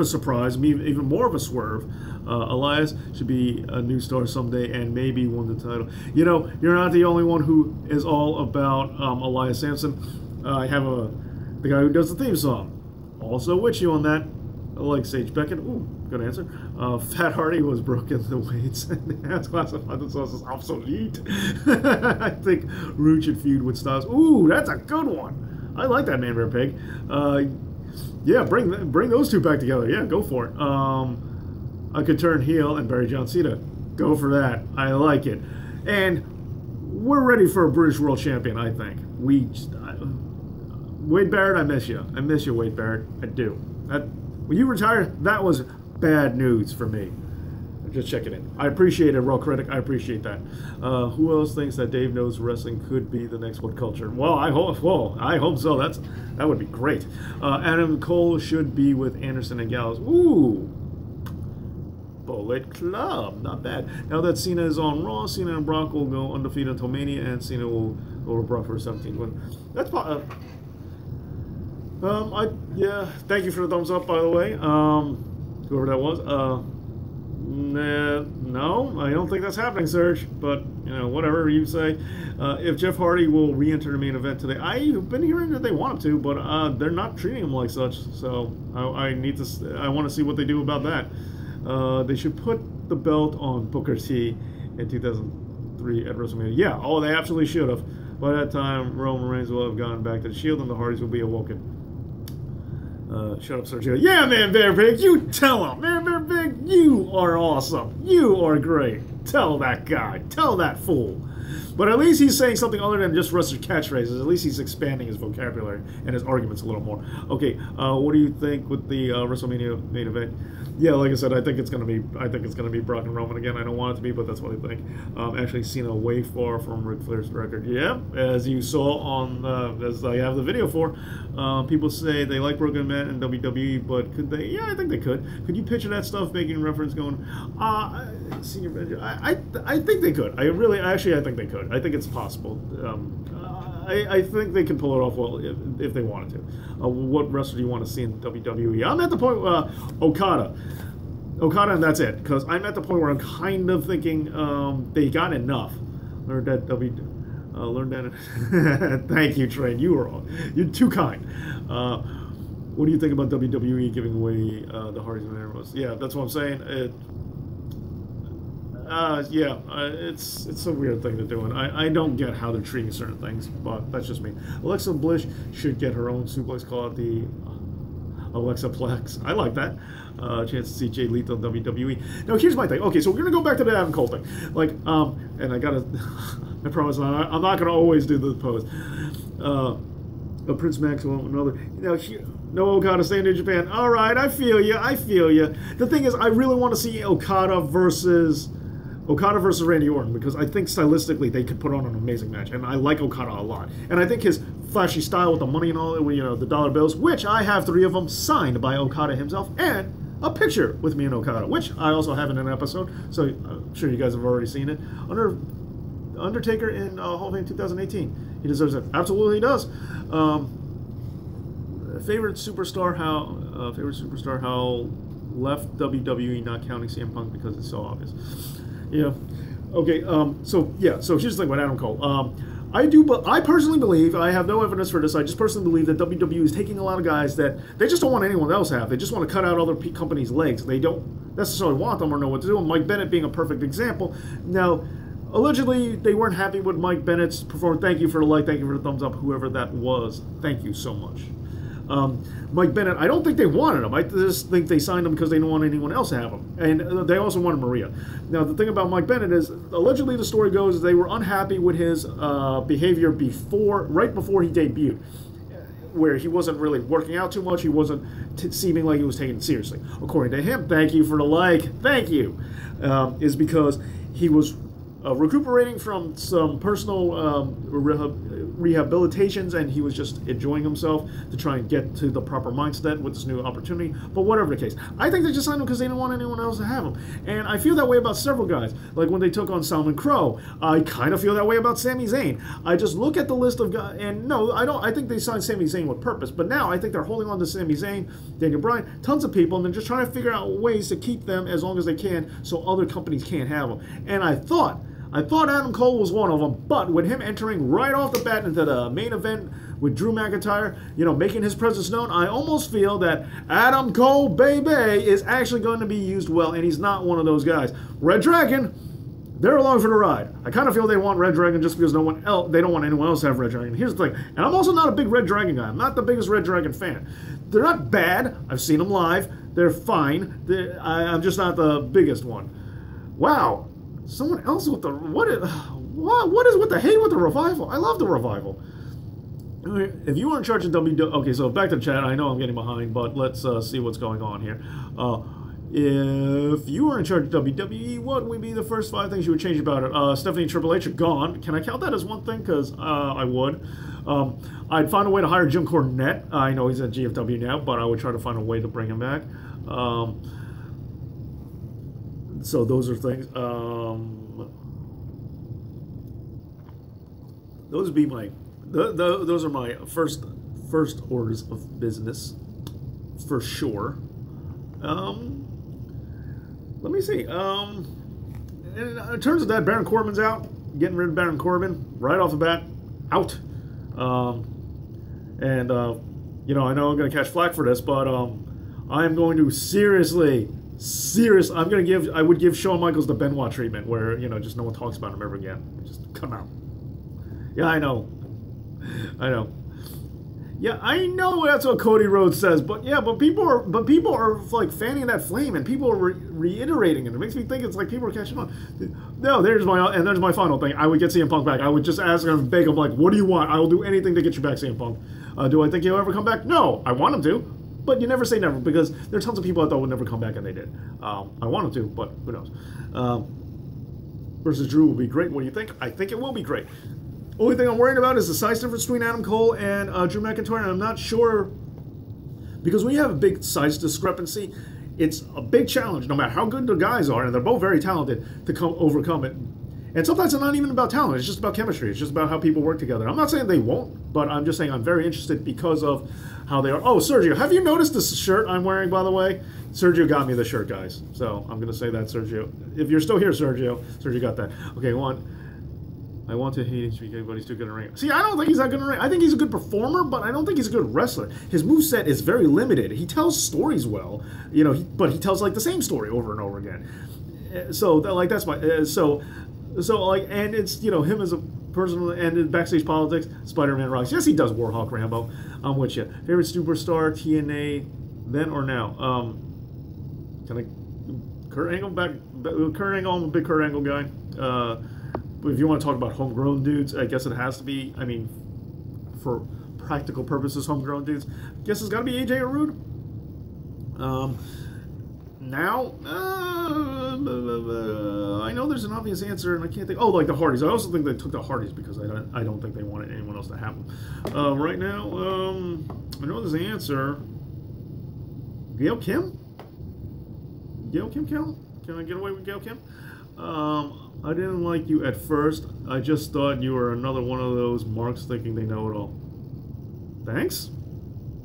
of a swerve. Elias should be a new star someday and maybe win the title. You know, you're not the only one who is all about Elias Sampson. I have the guy who does the theme song. Also with you on that. I like Sage Beckett. Ooh, good answer. Fat Hardy was broken the weights and has classified themselves as obsolete. I think Rude should feud with Styles. Ooh, that's a good one. I like that Man Bear Pig. Yeah, bring those two back together. Yeah, go for it. I could turn heel and bury John Cena. Go for that. I like it. And we're ready for a British World Champion, I think. Wade Barrett, I miss you. I miss you, Wade Barrett. I do. When you retired, that was bad news for me. Just checking in. I appreciate it, Raw Critic. I appreciate that. Who else thinks that Dave Knows Wrestling could be the next What Culture? Well, I hope so. That would be great. Adam Cole should be with Anderson and Gallows. Ooh. Bullet Club. Not bad. Now that Cena is on Raw, Cena and Brock will go undefeated until Mania, and Cena will go to Brock for a 17th win. That's yeah. Thank you for the thumbs up, by the way. Whoever that was. No, I don't think that's happening, Serge. But you know, whatever you say. If Jeff Hardy will re-enter the main event today, I've been hearing that they want him to, but they're not treating him like such. So I want to see what they do about that. They should put the belt on Booker T in 2003 at WrestleMania. Yeah, they absolutely should have. By that time, Roman Reigns will have gone back to the Shield and the Hardys will be awoken. Shut up, Sergio. Yeah, Man Bear Pig, you tell him. Man Bear Pig, you are awesome. You are great. Tell that guy. Tell that fool. But at least he's saying something other than just wrestler catchphrases. At least he's expanding his vocabulary and his arguments a little more. Okay, what do you think with the WrestleMania main event? Yeah, like I said, I think it's gonna be Brock and Roman again. I don't want it to be, but that's what I think. Actually, Cena way far from Ric Flair's record. Yeah, as you saw on as I have the video for. People say they like Broken Man and WWE, but could they? Yeah, I think they could. Could you picture that stuff making reference going? Senior manager. I think they could. I think they could. I think it's possible. I think they can pull it off well if they wanted to. What wrestler do you want to see in WWE? I'm at the point Okada, and that's it. Because I'm at the point where I'm kind of thinking they got enough. Learn that learn that. Thank you, Trey. You're too kind. What do you think about WWE giving away the Hardys and Ambrose? Yeah, that's what I'm saying. It's a weird thing to do, and I don't get how they're treating certain things, but that's just me. Alexa Bliss should get her own suplex, call it the Alexa Plex. I like that. Chance to see Jay Lethal in WWE. Now, here's my thing. Okay, so we're gonna go back to the Adam Cole thing. Like, and I gotta, I promise I'm not gonna always do the pose. Prince Maxwell, another. No Okada staying in Japan. All right, I feel you. The thing is, I really want to see Okada versus Randy Orton, because I think stylistically they could put on an amazing match, and I like Okada a lot. And I think his flashy style with the money and all, the dollar bills, which I have 3 of them signed by Okada himself, and a picture with me and Okada, which I also have in an episode, so I'm sure you guys have already seen it. Undertaker in Hall of Fame 2018. He deserves it. Absolutely he does. Favorite superstar how left WWE, not counting CM Punk because it's so obvious. Yeah. Okay. So here's the thing about Adam Cole. I personally believe, I have no evidence for this, I just personally believe that WWE is taking a lot of guys that they just don't want anyone else to have. They just want to cut out other companies' legs. They don't necessarily want them or know what to do. And Mike Bennett being a perfect example. Now, allegedly, they weren't happy with Mike Bennett's performance. Thank you for the like, thank you for the thumbs up, whoever that was. Thank you so much. Mike Bennett, I don't think they wanted him. I just think they signed him because they didn't want anyone else to have him. And they also wanted Maria. Now, the thing about Mike Bennett is, allegedly the story goes, they were unhappy with his behavior right before he debuted, where he wasn't really working out too much. He wasn't seeming like he was taken seriously. According to him, thank you for the like, thank you, is because he was recuperating from some personal rehabilitations, and he was just enjoying himself to try and get to the proper mindset with this new opportunity. But whatever the case, I think they just signed him because they didn't want anyone else to have him. And I feel that way about several guys. Like when they took on Salman Crow, I kind of feel that way about Sami Zayn. I just look at the list of guys, and no, I don't. I think they signed Sami Zayn with purpose. But now I think they're holding on to Sami Zayn, Daniel Bryan, tons of people, and they're just trying to figure out ways to keep them as long as they can so other companies can't have them. And I thought Adam Cole was one of them, but with him entering right off the bat into the main event with Drew McIntyre, making his presence known, I almost feel that Adam Cole, baby, is actually going to be used well, and he's not one of those guys. Red Dragon, they're along for the ride. I kind of feel they want Red Dragon just because they don't want anyone else to have Red Dragon. Here's the thing, and I'm also not a big Red Dragon guy. I'm not the biggest Red Dragon fan. They're not bad. I've seen them live. They're fine. I'm just not the biggest one. Wow. Someone else with the what is with the hate with the Revival? I love the Revival. If you were in charge of WWE, okay, so back to the chat. I know I'm getting behind, but let's see what's going on here. If you were in charge of WWE, what would be the first 5 things you would change about it? Stephanie and Triple H are gone. Can I count that as one thing? Because I would. I'd find a way to hire Jim Cornette. I know he's at GFW now, but I would try to find a way to bring him back. So those are things. Those would be my. Those are my first orders of business, for sure. Let me see. In terms of that, Baron Corbin's out. Getting rid of Baron Corbin right off the bat, out. I know I'm going to catch flack for this, but I am going to seriously. I would give Shawn Michaels the Benoit treatment, where just no one talks about him ever again. Just come out. Yeah, I know. Yeah, I know that's what Cody Rhodes says, but people are like fanning that flame, and people are reiterating it. It makes me think it's like people are catching on. No, there's my final thing. I would get CM Punk back. I would just ask him, beg him, like, what do you want? I will do anything to get you back, CM Punk. Do I think he'll ever come back? No, I want him to. But you never say never, because there are tons of people I thought would never come back, and they did. I want them to, but who knows. Versus Drew will be great. What do you think? I think it will be great. Only thing I'm worried about is the size difference between Adam Cole and Drew McIntyre, and I'm not sure, because when you have a big size discrepancy, it's a big challenge, no matter how good the guys are, and they're both very talented, to overcome it. And sometimes it's not even about talent, it's just about chemistry, it's just about how people work together. I'm not saying they won't, but I'm just saying I'm very interested because of how they are. Oh, Sergio, have you noticed this shirt I'm wearing, by the way? Sergio got me the shirt, guys. So I'm going to say that, Sergio. If you're still here, Sergio got that. Okay, I want to hate HBK, but he's too good in ring. See, I don't think he's that good in ring. I think he's a good performer, but I don't think he's a good wrestler. His moveset is very limited. He tells stories well, but he tells like the same story over and over again. So that's my and it's him as a person, and in backstage politics, Spider-Man rocks. Yes, he does. Warhawk Rambo. I'm with you. Favorite superstar TNA then or now? Can I Kurt Angle back? Kurt Angle, I'm a big Kurt Angle guy. If you want to talk about homegrown dudes, I guess it has to be, for practical purposes, homegrown dudes, I guess it's got to be AJ or Rude. I know there's an obvious answer, and I can't think. Oh, like the Hardys. I also think they took the Hardys because I don't think they wanted anyone else to have them. Right now, I know there's an answer. Gail Kim? Can I get away with Gail Kim? I didn't like you at first. I just thought you were another one of those marks thinking they know it all. Thanks?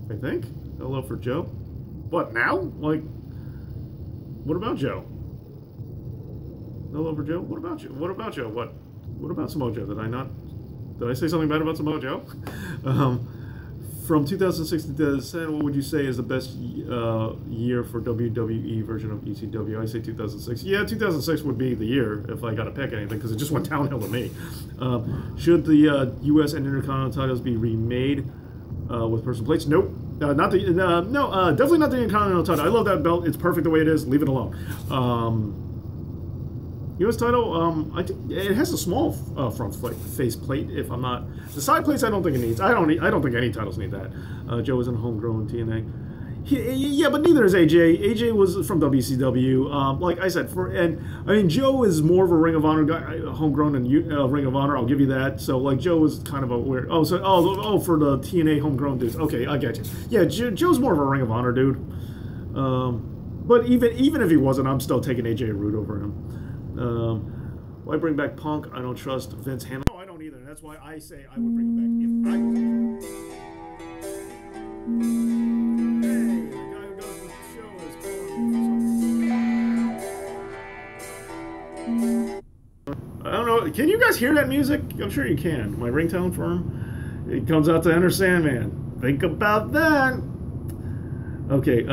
I think. Hello for Joe. What, now? Like, what about Joe? Hello for Joe? What about you? What about Joe? What about Samoa Joe? Did I say something bad about Samoa Joe? From 2006 to 2007, what would you say is the best year for WWE version of ECW? I say 2006. Yeah, 2006 would be the year if I got to pick anything, because it just went downhill to me. Should the U.S. and Intercontinental titles be remade with personal plates? Nope. Definitely not the Intercontinental title. I love that belt. It's perfect the way it is. Leave it alone. U.S. title, I think it has a small front face plate. If I'm not, the side plates, I don't think it needs. I don't think any titles need that. Joe is in homegrown TNA. Yeah, but neither is AJ. AJ was from WCW. Like I said, Joe is more of a Ring of Honor guy, homegrown in Ring of Honor. I'll give you that. So like Joe was kind of a weird. For the TNA homegrown dudes. Okay, I get you. Yeah, Joe's more of a Ring of Honor dude. But even if he wasn't, I'm still taking AJ Root over him. Why bring back Punk? I don't trust Vince Hanna. No, I don't either. That's why I say I would bring him back if I was. I don't know. Can you guys hear that music? I'm sure you can. My ringtone for him. It comes out to Enter Sandman. Think about that. Okay.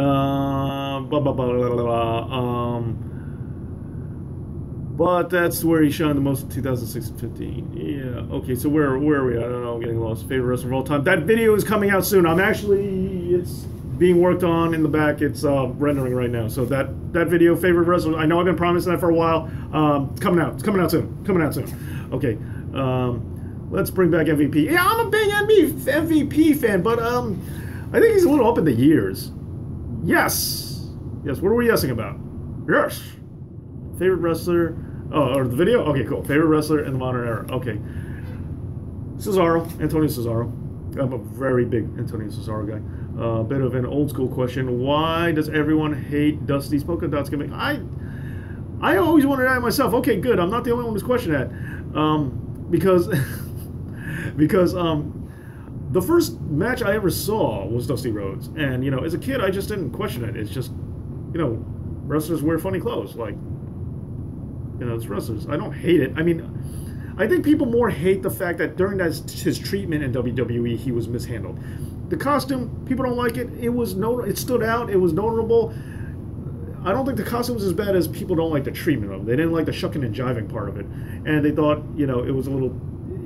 But that's where he shined the most in 2016. Yeah. Okay. So where are we? I don't know. I'm getting lost. Favorite wrestler of all time. That video is coming out soon. It's being worked on in the back. It's rendering right now. So that video, favorite wrestler. I know I've been promising that for a while. Coming out. It's coming out soon. Okay. Let's bring back MVP. Yeah, I'm a big MVP fan, but I think he's a little up in the years. Yes. What are we yesing about? Yes. Favorite wrestler. Oh, or the video? Okay, cool. Favorite wrestler in the modern era. Okay. Antonio Cesaro. I'm a very big Antonio Cesaro guy. A bit of an old school question. Why does everyone hate Dusty's polka dots gimmick? I always wondered that myself. Okay, good. I'm not the only one who's questioned that. Because the first match I ever saw was Dusty Rhodes. And, as a kid, I just didn't question it. It's just, wrestlers wear funny clothes. Like, it's wrestlers. I don't hate it. I mean, I think people more hate the fact that during his treatment in WWE, he was mishandled. The costume, people don't like it. It stood out. It was notable. I don't think the costume was as bad as people don't like the treatment of him. They didn't like the shucking and jiving part of it. And they thought, it was a little,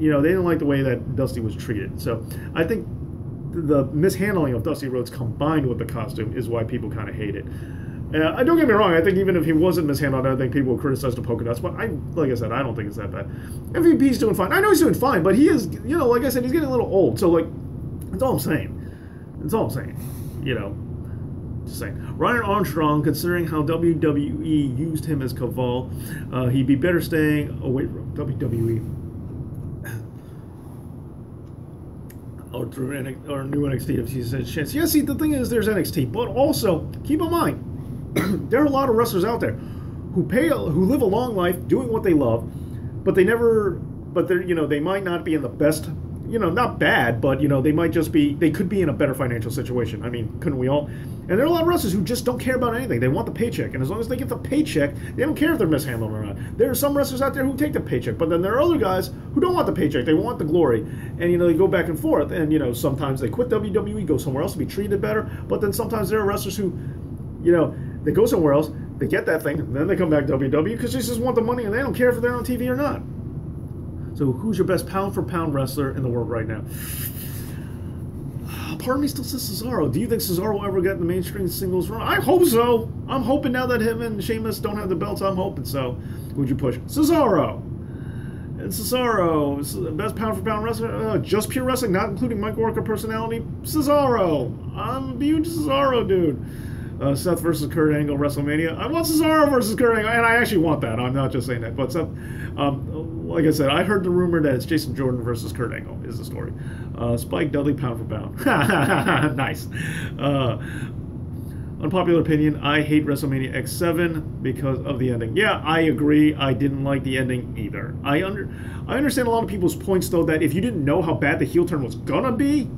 they didn't like the way that Dusty was treated. So I think the mishandling of Dusty Rhodes combined with the costume is why people kind of hate it. Don't get me wrong, I think even if he wasn't mishandled, I think people would criticize the polka dots, but like I said, I don't think it's that bad. MVP's doing fine. I know he's doing fine, but he is, like I said, he's getting a little old, so like, that's all I'm saying. Just saying. Ryan Armstrong, considering how WWE used him as Caval, he'd be better staying away from WWE. Or through or new NXT if he's a chance. Yeah, see, the thing is, there's NXT, but also keep in mind, there are a lot of wrestlers out there who live a long life doing what they love, but they might not be in the best, not bad, but they might just be, they could be in a better financial situation. I mean, couldn't we all? And there are a lot of wrestlers who just don't care about anything. They want the paycheck, and as long as they get the paycheck, they don't care if they're mishandled or not. There are some wrestlers out there who take the paycheck, but then there are other guys who don't want the paycheck. They want the glory, and they go back and forth. And sometimes they quit WWE, go somewhere else to be treated better. But then sometimes there are wrestlers who, they go somewhere else, they get that thing, and then they come back to WWE because they just want the money, and they don't care if they're on TV or not. So who's your best pound-for-pound wrestler in the world right now? Part of me still says Cesaro. Do you think Cesaro will ever get in the mainstream singles run? I hope so. I'm hoping now that him and Sheamus don't have the belts. I'm hoping so. Who'd you push? Cesaro. And Cesaro, best pound-for-pound wrestler? Just pure wrestling, not including Mike Walker personality? Cesaro. I'm a huge Cesaro dude. Seth versus Kurt Angle, WrestleMania. I want Cesaro versus Kurt Angle, and I actually want that. I'm not just saying that. But Seth, like I said, I heard the rumor that it's Jason Jordan versus Kurt Angle is the story. Spike Dudley, pound for pound. Nice. Unpopular opinion, I hate WrestleMania X7 because of the ending. Yeah, I agree. I didn't like the ending either. I understand a lot of people's points, though, that if you didn't know how bad the heel turn was going to be,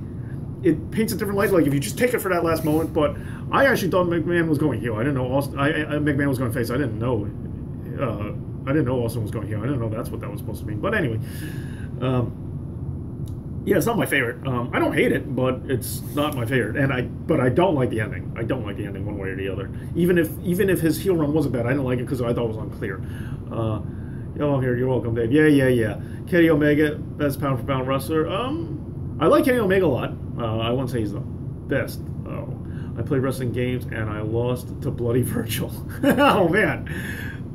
it paints a different light. Like, if you just take it for that last moment. But I actually thought McMahon was going heel. I didn't know McMahon was going face. I didn't know Austin was going heel. I didn't know that's what that was supposed to mean. But anyway, yeah, it's not my favorite. I don't hate it, but it's not my favorite. But I don't like the ending. I don't like the ending one way or the other. Even if his heel run wasn't bad, I didn't like it because I thought it was unclear. Yo, here, you're welcome, Dave. Yeah. Kenny Omega, best pound for pound wrestler. I like Kenny Omega a lot. I wouldn't say he's the best. I played wrestling games and I lost to Bloody Virgil. Oh man.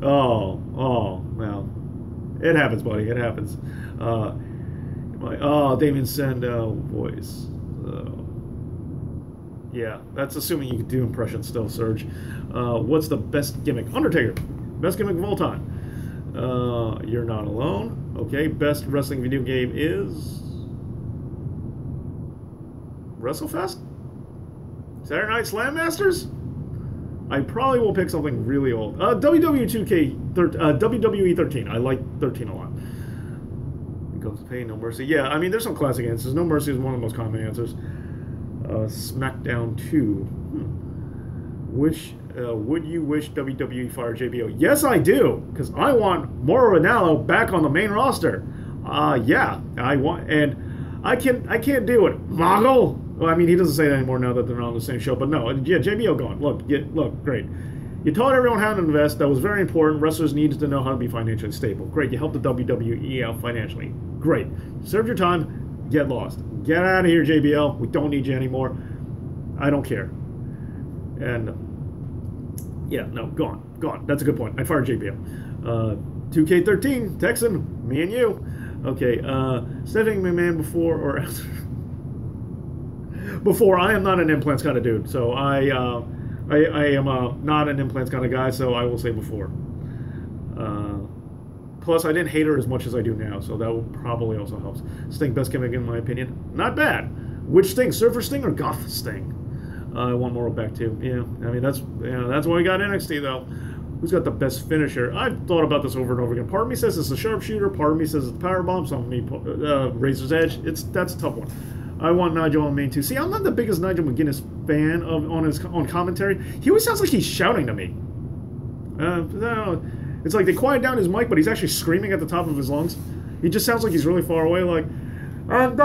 Oh well. It happens, buddy. It happens. Damien Sandow voice. Yeah, that's assuming you can do impressions still, Serge. What's the best gimmick? Undertaker. Best gimmick of all time. You're not alone. Okay, best wrestling video game is WrestleFest? Saturday Night Slam Masters? I probably will pick something really old. WWE 13. I like 13 a lot. Goes to Pain, No Mercy. Yeah, I mean, there's some classic answers. No Mercy is one of the most common answers. SmackDown 2. Would you wish WWE fired JBO? Yes, I do, because I want Mauro Ranallo back on the main roster. Yeah, I want, and I can't do it. Mogul. Well, I mean, he doesn't say that anymore now that they're not on the same show. But no, yeah, JBO gone. Look, great. You taught everyone how to invest. That was very important. Wrestlers needed to know how to be financially stable. Great. You helped the WWE out financially. Great. Served your time. Get lost. Get out of here, JBL. We don't need you anymore. I don't care. And yeah, no, gone. That's a good point. I fired JBL. 2K13, Texan, me and you. Okay, Stephanie McMahon before or after? Before, I am not an implants kind of dude, so I am not an implants kind of guy, so I will say before. Plus, I didn't hate her as much as I do now, so that will probably also help. Sting, best gimmick in my opinion. Not bad. Which Sting, Surfer Sting or Goth Sting? I want Mortal back too. Yeah, I mean that's why we got NXT though. Who's got the best finisher? I've thought about this over and over again. Part of me says it's the sharpshooter. Part of me says it's the powerbomb. Some of me Razor's Edge. That's a tough one. I want Nigel on main too. See, I'm not the biggest Nigel McGuinness fan on commentary. He always sounds like he's shouting to me. No, it's like they quiet down his mic, but he's actually screaming at the top of his lungs. He just sounds like he's really far away. Like, like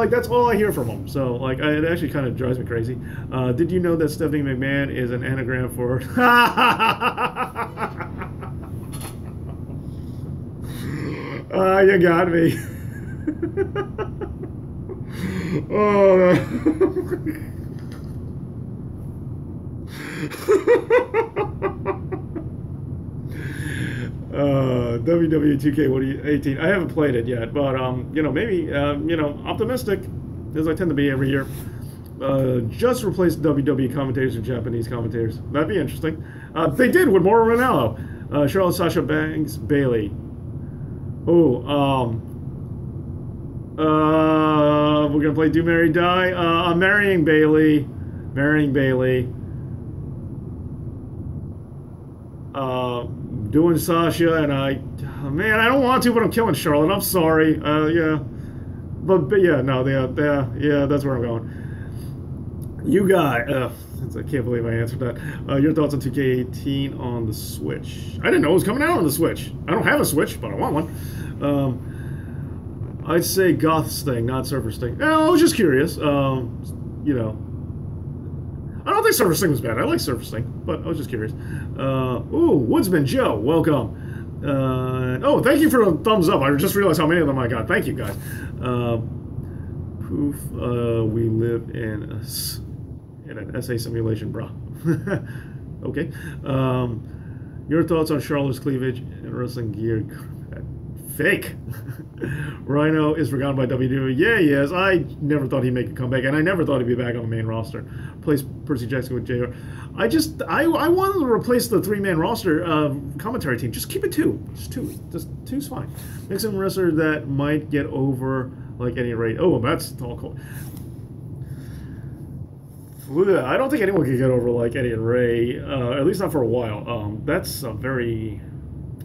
that's all I hear from him. So like, it actually kind of drives me crazy. Did you know that Stephanie McMahon is an anagram for? You got me. Oh. WWE 2K18. I haven't played it yet, but maybe optimistic as I tend to be every year. Just replace WWE commentators with Japanese commentators. That'd be interesting. They did with Mauro Ranallo, Charlotte, Sasha Banks, Bailey. We're gonna play Do Marry Die. I'm marrying Bailey. Doing Sasha, and I don't want to, but I'm killing Charlotte. I'm sorry. Yeah, but yeah, no, yeah, that's where I'm going. You guys, I can't believe I answered that. Your thoughts on 2K18 on the Switch? I didn't know it was coming out on the Switch. I don't have a Switch, but I want one. I'd say Goth Sting, not Surfer Sting. I was just curious. I don't think Surfer Sting was bad. I like Surfer Sting, but I was just curious. Woodsman Joe, welcome. Thank you for the thumbs up. I just realized how many of them I got. Thank you, guys. Proof we live in an SA simulation, brah. Okay. Your thoughts on Charlotte's cleavage and wrestling gear? Fake. Rhino is forgotten by WWE. Yeah, he is. I never thought he'd make a comeback, and I never thought he'd be back on the main roster. Replace Percy Jackson with JR. I wanted to replace the three-man roster commentary team. Just keep it two. Just two. Just two's fine. Make some wrestler that might get over like Eddie Ray. Oh, that's all cool. I don't think anyone can get over like Eddie and Ray, at least not for a while. That's a very...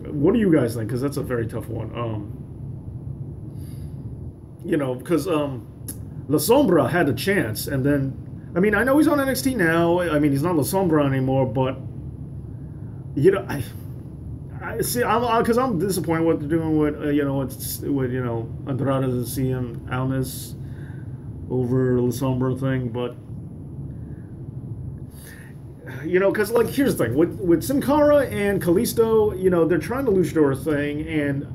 What do you guys think? Because that's a very tough one. Because La Sombra had a chance, and then, I mean, I know he's on NXT now. I mean, he's not La Sombra anymore, but I see. Because I'm disappointed what they're doing with Andrade and CM Almas over La Sombra thing, but. Because like here's the thing with Sin Cara and Kalisto, they're trying to luchador thing, and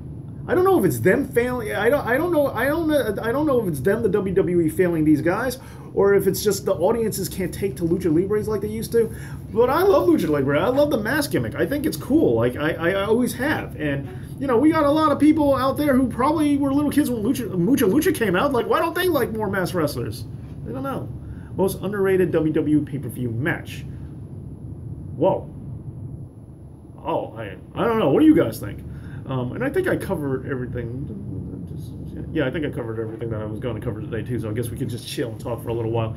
I don't know if it's them failing. I don't know if it's them, the WWE, failing these guys, or if it's just the audiences can't take to lucha libres like they used to. But I love lucha libre. I love the mask gimmick. I think it's cool. Like I always have, and we got a lot of people out there who probably were little kids when Mucha Lucha came out. Like, why don't they like more masked wrestlers? I don't know. Most underrated WWE pay-per-view match. Whoa. Oh, I don't know. What do you guys think? And I think I covered everything. Yeah, I think I covered everything that I was going to cover today, too. So I guess we could just chill and talk for a little while.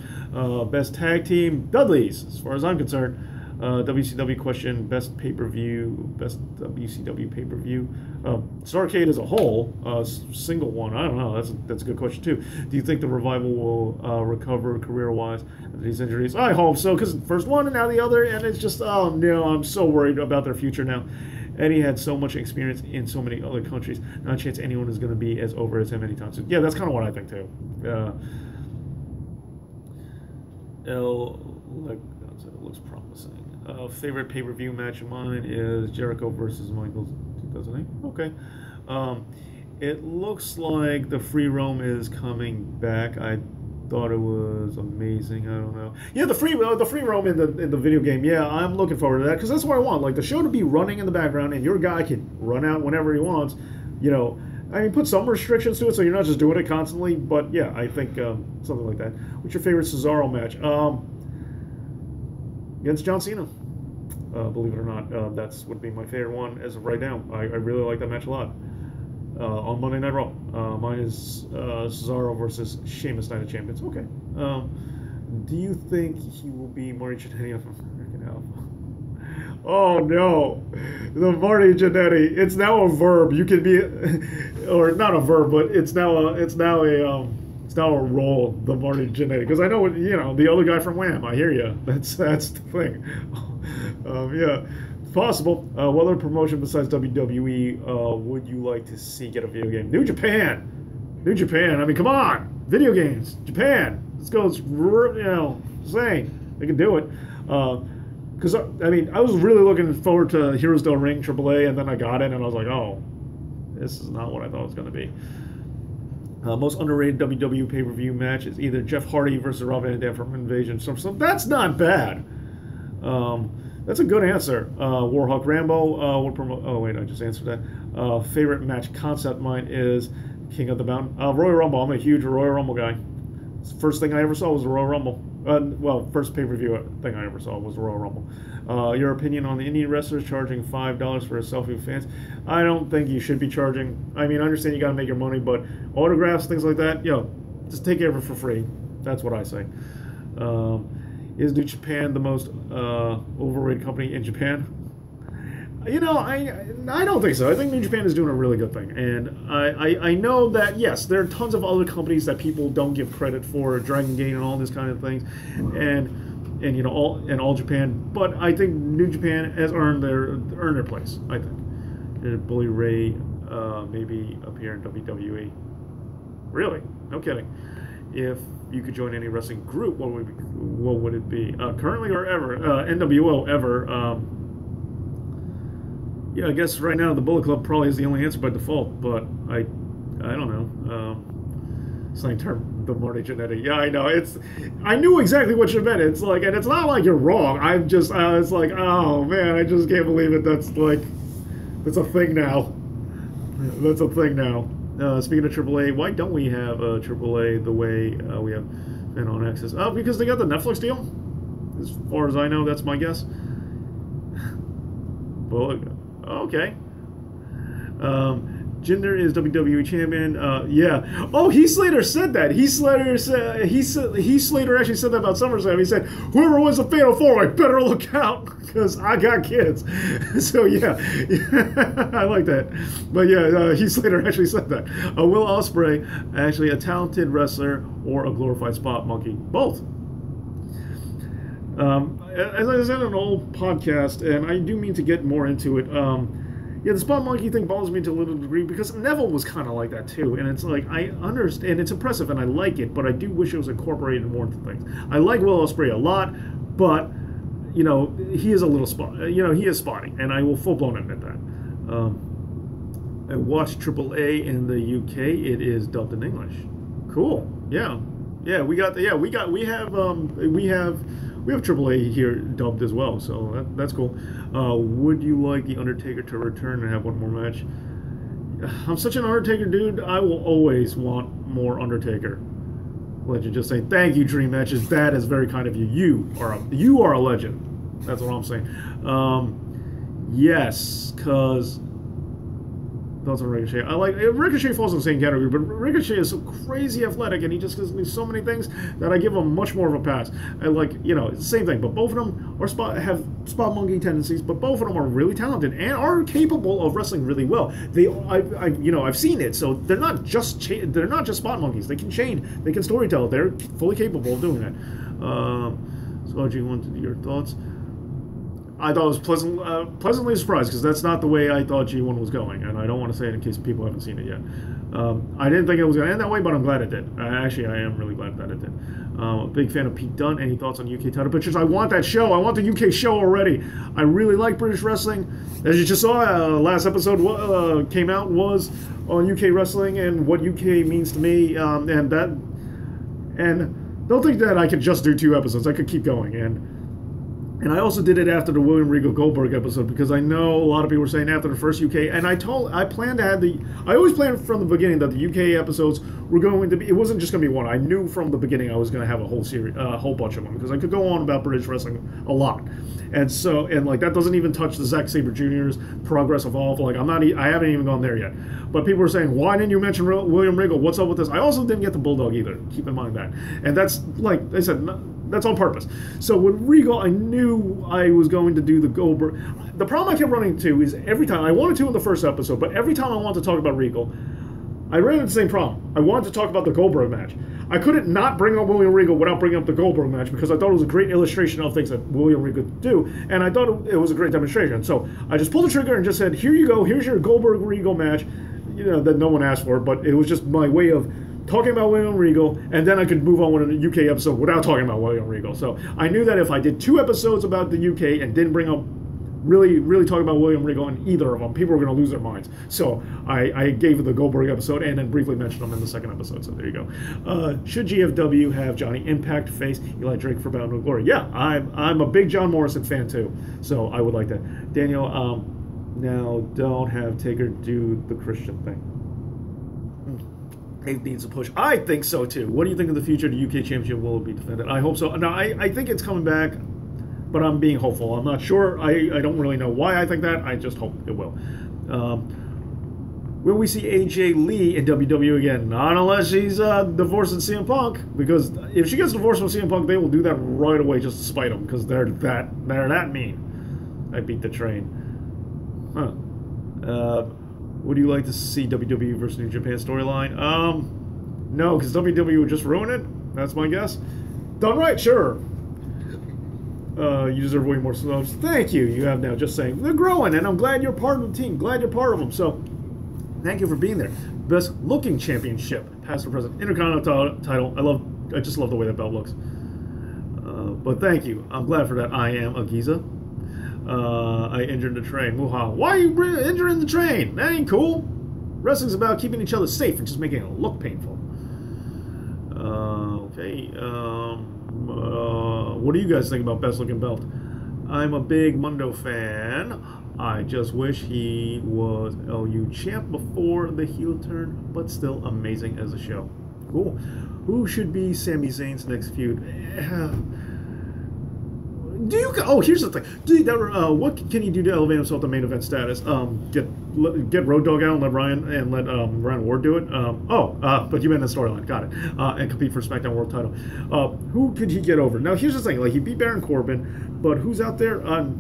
Best tag team, Dudleys, as far as I'm concerned. WCW question, best pay-per-view, best WCW pay-per-view. Starrcade as a whole, single one, I don't know, that's a good question too. Do you think the Revival will recover career-wise after these injuries? I hope so, because first one and now the other, and it's just, oh no, I'm so worried about their future now. Eddie had so much experience in so many other countries, not a chance anyone is going to be as over as him anytime soon. Yeah, that's kind of what I think too. It looks promising. Favorite pay-per-view match of mine is Jericho versus Michaels 2008. Okay. It looks like the free roam is coming back. I thought it was amazing. I don't know. Yeah, the free roam in the video game. Yeah, I'm looking forward to that because that's what I want. Like the show to be running in the background and your guy can run out whenever he wants. You know, I mean, put some restrictions to it so you're not just doing it constantly. But yeah, I think something like that. What's your favorite Cesaro match? Against John Cena. Believe it or not, that's would be my favorite one as of right now. I really like that match a lot. On Monday Night Raw. Mine is Cesaro versus Sheamus, Night of Champions. Okay. Do you think he will be Marty Jannetty from American Alpha? Oh no, the Marty Jannetty. It's now a verb. You can be, or not a verb, but it's now a role. The Marty Jannetty, because I know the other guy from Wham. I hear you. That's the thing. Yeah. Possible. What other promotion besides WWE would you like to see get a video game? New Japan. New Japan. I mean, come on. Video games. Japan. Let's go. It's, insane. They can do it. Because, I mean, I was really looking forward to Heroes Del Ring, AAA, and then I got it, and I was like, oh, this is not what I thought it was going to be. Most underrated WWE pay-per-view match is either Jeff Hardy versus Rob Van Dam from Invasion. So that's not bad. That's a good answer. Warhawk Rambo. Oh wait, I just answered that. Favorite match concept mine is King of the Mountain. Royal Rumble. I'm a huge Royal Rumble guy. First thing I ever saw was the Royal Rumble. First pay-per-view thing I ever saw was the Royal Rumble. Your opinion on the Indian wrestlers charging $5 for a selfie with fans? I don't think you should be charging. I mean, I understand you got to make your money, but autographs, things like that, just take care of it for free. That's what I say. Is New Japan the most overrated company in Japan? I don't think so. I think New Japan is doing a really good thing, and I know that yes, there are tons of other companies that people don't give credit for, Dragon Gate and all this kind of things, and all Japan. But I think New Japan has earned their place. I think Bully Ray maybe appear in WWE. Really? No kidding. If you could join any wrestling group, what would it be? Currently or ever? NWO ever. Yeah, I guess right now the Bullet Club probably is the only answer by default, but I don't know. Slang term, the Marty Jannetty. Yeah, I know. I knew exactly what you meant. It's like, and it's not like you're wrong. It's like, oh man, I just can't believe it. That's a thing now. That's a thing now. Speaking of AAA, why don't we have AAA the way we have been on Access? Oh, because they got the Netflix deal. As far as I know, that's my guess. Well, okay. Jinder is WWE champion. Yeah. Oh, Heath Slater said that. Heath Slater actually said that about SummerSlam. He said, "Whoever wins the Fatal 4-Way better look out because I got kids." So yeah, I like that. But yeah, Heath Slater actually said that. Will Ospreay actually a talented wrestler or a glorified spot monkey? Both. As I said in an old podcast, and I do mean to get more into it. Yeah, the spot monkey thing bothers me to a little degree because Neville was kind of like that too, and it's like I understand it's impressive and I like it, but I do wish it was incorporated more into things. I like Will Ospreay a lot, but he is a little spot. He is spotty, and I will full blown admit that. I watched AAA in the UK. It is dubbed in English. Cool. Yeah. We have AAA here dubbed as well, so that's cool. Would you like The Undertaker to return and have one more match? I'm such an Undertaker dude, I will always want more Undertaker. Legend just saying, thank you, Dream Matches. That is very kind of you. You are a legend. That's what I'm saying. Yes, because thoughts on Ricochet. I like Ricochet falls in the same category, but Ricochet is so crazy athletic, and he just gives me so many things that I give him much more of a pass. I like, you know, it's the same thing, but both of them have spot monkey tendencies, but both of them are really talented and are capable of wrestling really well. I've seen it, so they're not just spot monkeys. They can chain, they can storytell. They're fully capable of doing that. So, G1, your thoughts? I thought it was pleasantly surprised, because that's not the way I thought G1 was going, and I don't want to say it in case people haven't seen it yet. I didn't think it was going to end that way, but I'm glad it did. Actually, I am really glad that it did. A big fan of Pete Dunne. Any thoughts on UK title pictures? I want that show. I want the UK show already. I really like British wrestling. As you just saw, last episode came out was on UK wrestling and what UK means to me, and don't think that I could just do 2 episodes. I could keep going, and I also did it after the William Regal Goldberg episode, because I know a lot of people were saying after the first UK, and I always planned from the beginning that the UK episodes were going to be, it wasn't just going to be one. I knew from the beginning I was going to have a whole series, a whole bunch of them, because I could go on about British wrestling a lot. And so, like, that doesn't even touch the Zack Sabre Jr.'s Progress Evolve. Like, I haven't even gone there yet. But people were saying, why didn't you mention William Regal? What's up with this? I also didn't get the Bulldog either. Keep in mind that. And that's, like I said, that's on purpose. So with Regal, I knew I was going to do the Goldberg. The problem I kept running into is every time, I wanted to in the first episode, but every time I wanted to talk about Regal, I ran into the same problem. I wanted to talk about the Goldberg match. I couldn't not bring up William Regal without bringing up the Goldberg match, because I thought it was a great illustration of things that William Regal could do, and I thought it was a great demonstration. So I just pulled the trigger and just said, here you go, here's your Goldberg-Regal match, you know, that no one asked for, but it was just my way of talking about William Regal, and then I could move on with a UK episode without talking about William Regal. So I knew that if I did 2 episodes about the UK and didn't bring up really talking about William Regal in either of them, people were going to lose their minds. So I gave the Goldberg episode and then briefly mentioned them in the second episode. So there you go. Should GFW have Johnny Impact face Eli Drake for Bound to Glory? Yeah, I'm a big John Morrison fan too, so I would like that. Daniel, now don't have Taker do the Christian thing. Dave needs a push. I think so too. What do you think of the future? The UK Championship will be defended? I hope so. No, I think it's coming back, but I'm being hopeful. I'm not sure. I don't really know why I think that. I just hope it will. Will we see AJ Lee in WWE again? Not unless she's divorcing CM Punk, because if she gets divorced from CM Punk, they will do that right away just to spite him, because they're that mean. I beat the train. Huh. Would you like to see WWE versus New Japan storyline? No, because WWE would just ruin it. That's my guess. Done right, sure. You deserve way more snubs. Thank you. You have now just saying they're growing, and I'm glad you're part of the team. Glad you're part of them. So, thank you for being there. Best looking championship, past or present, Intercontinental title. I just love the way that belt looks. But thank you. I'm glad for that. I am a Giza. I injured the train. Wuha. Why are you injuring the train? That ain't cool. Wrestling's about keeping each other safe and just making it look painful. Okay. What do you guys think about best looking belt? I'm a big Mundo fan. I just wish he was LU champ before the heel turn, but still amazing as a show. Cool. Who should be Sami Zayn's next feud? Here's the thing. What can he do to elevate himself to main event status? Get Road Dogg out and let Ryan Ward do it. But you meant the storyline. Got it. And compete for SmackDown World Title. Who could he get over? Now here's the thing. Like, he beat Baron Corbin, but who's out there? I'm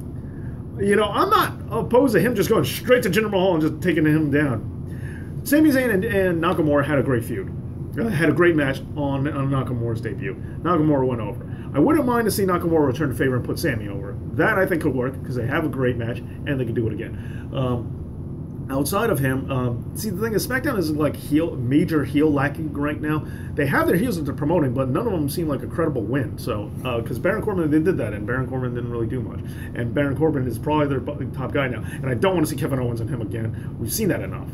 not opposed to him just going straight to Jinder Mahal and just taking him down. Sami Zayn and Nakamura had a great feud. Had a great match on Nakamura's debut. Nakamura went over. I wouldn't mind to see Nakamura return the favor and put Sami over. That I think could work, because they have a great match and they can do it again. Outside of him, see, the thing is, SmackDown is like major heel lacking right now. They have their heels that they're promoting, but none of them seem like a credible win. So, because Baron Corbin, they did that, and Baron Corbin didn't really do much. And Baron Corbin is probably their top guy now. And I don't want to see Kevin Owens and him again. We've seen that enough.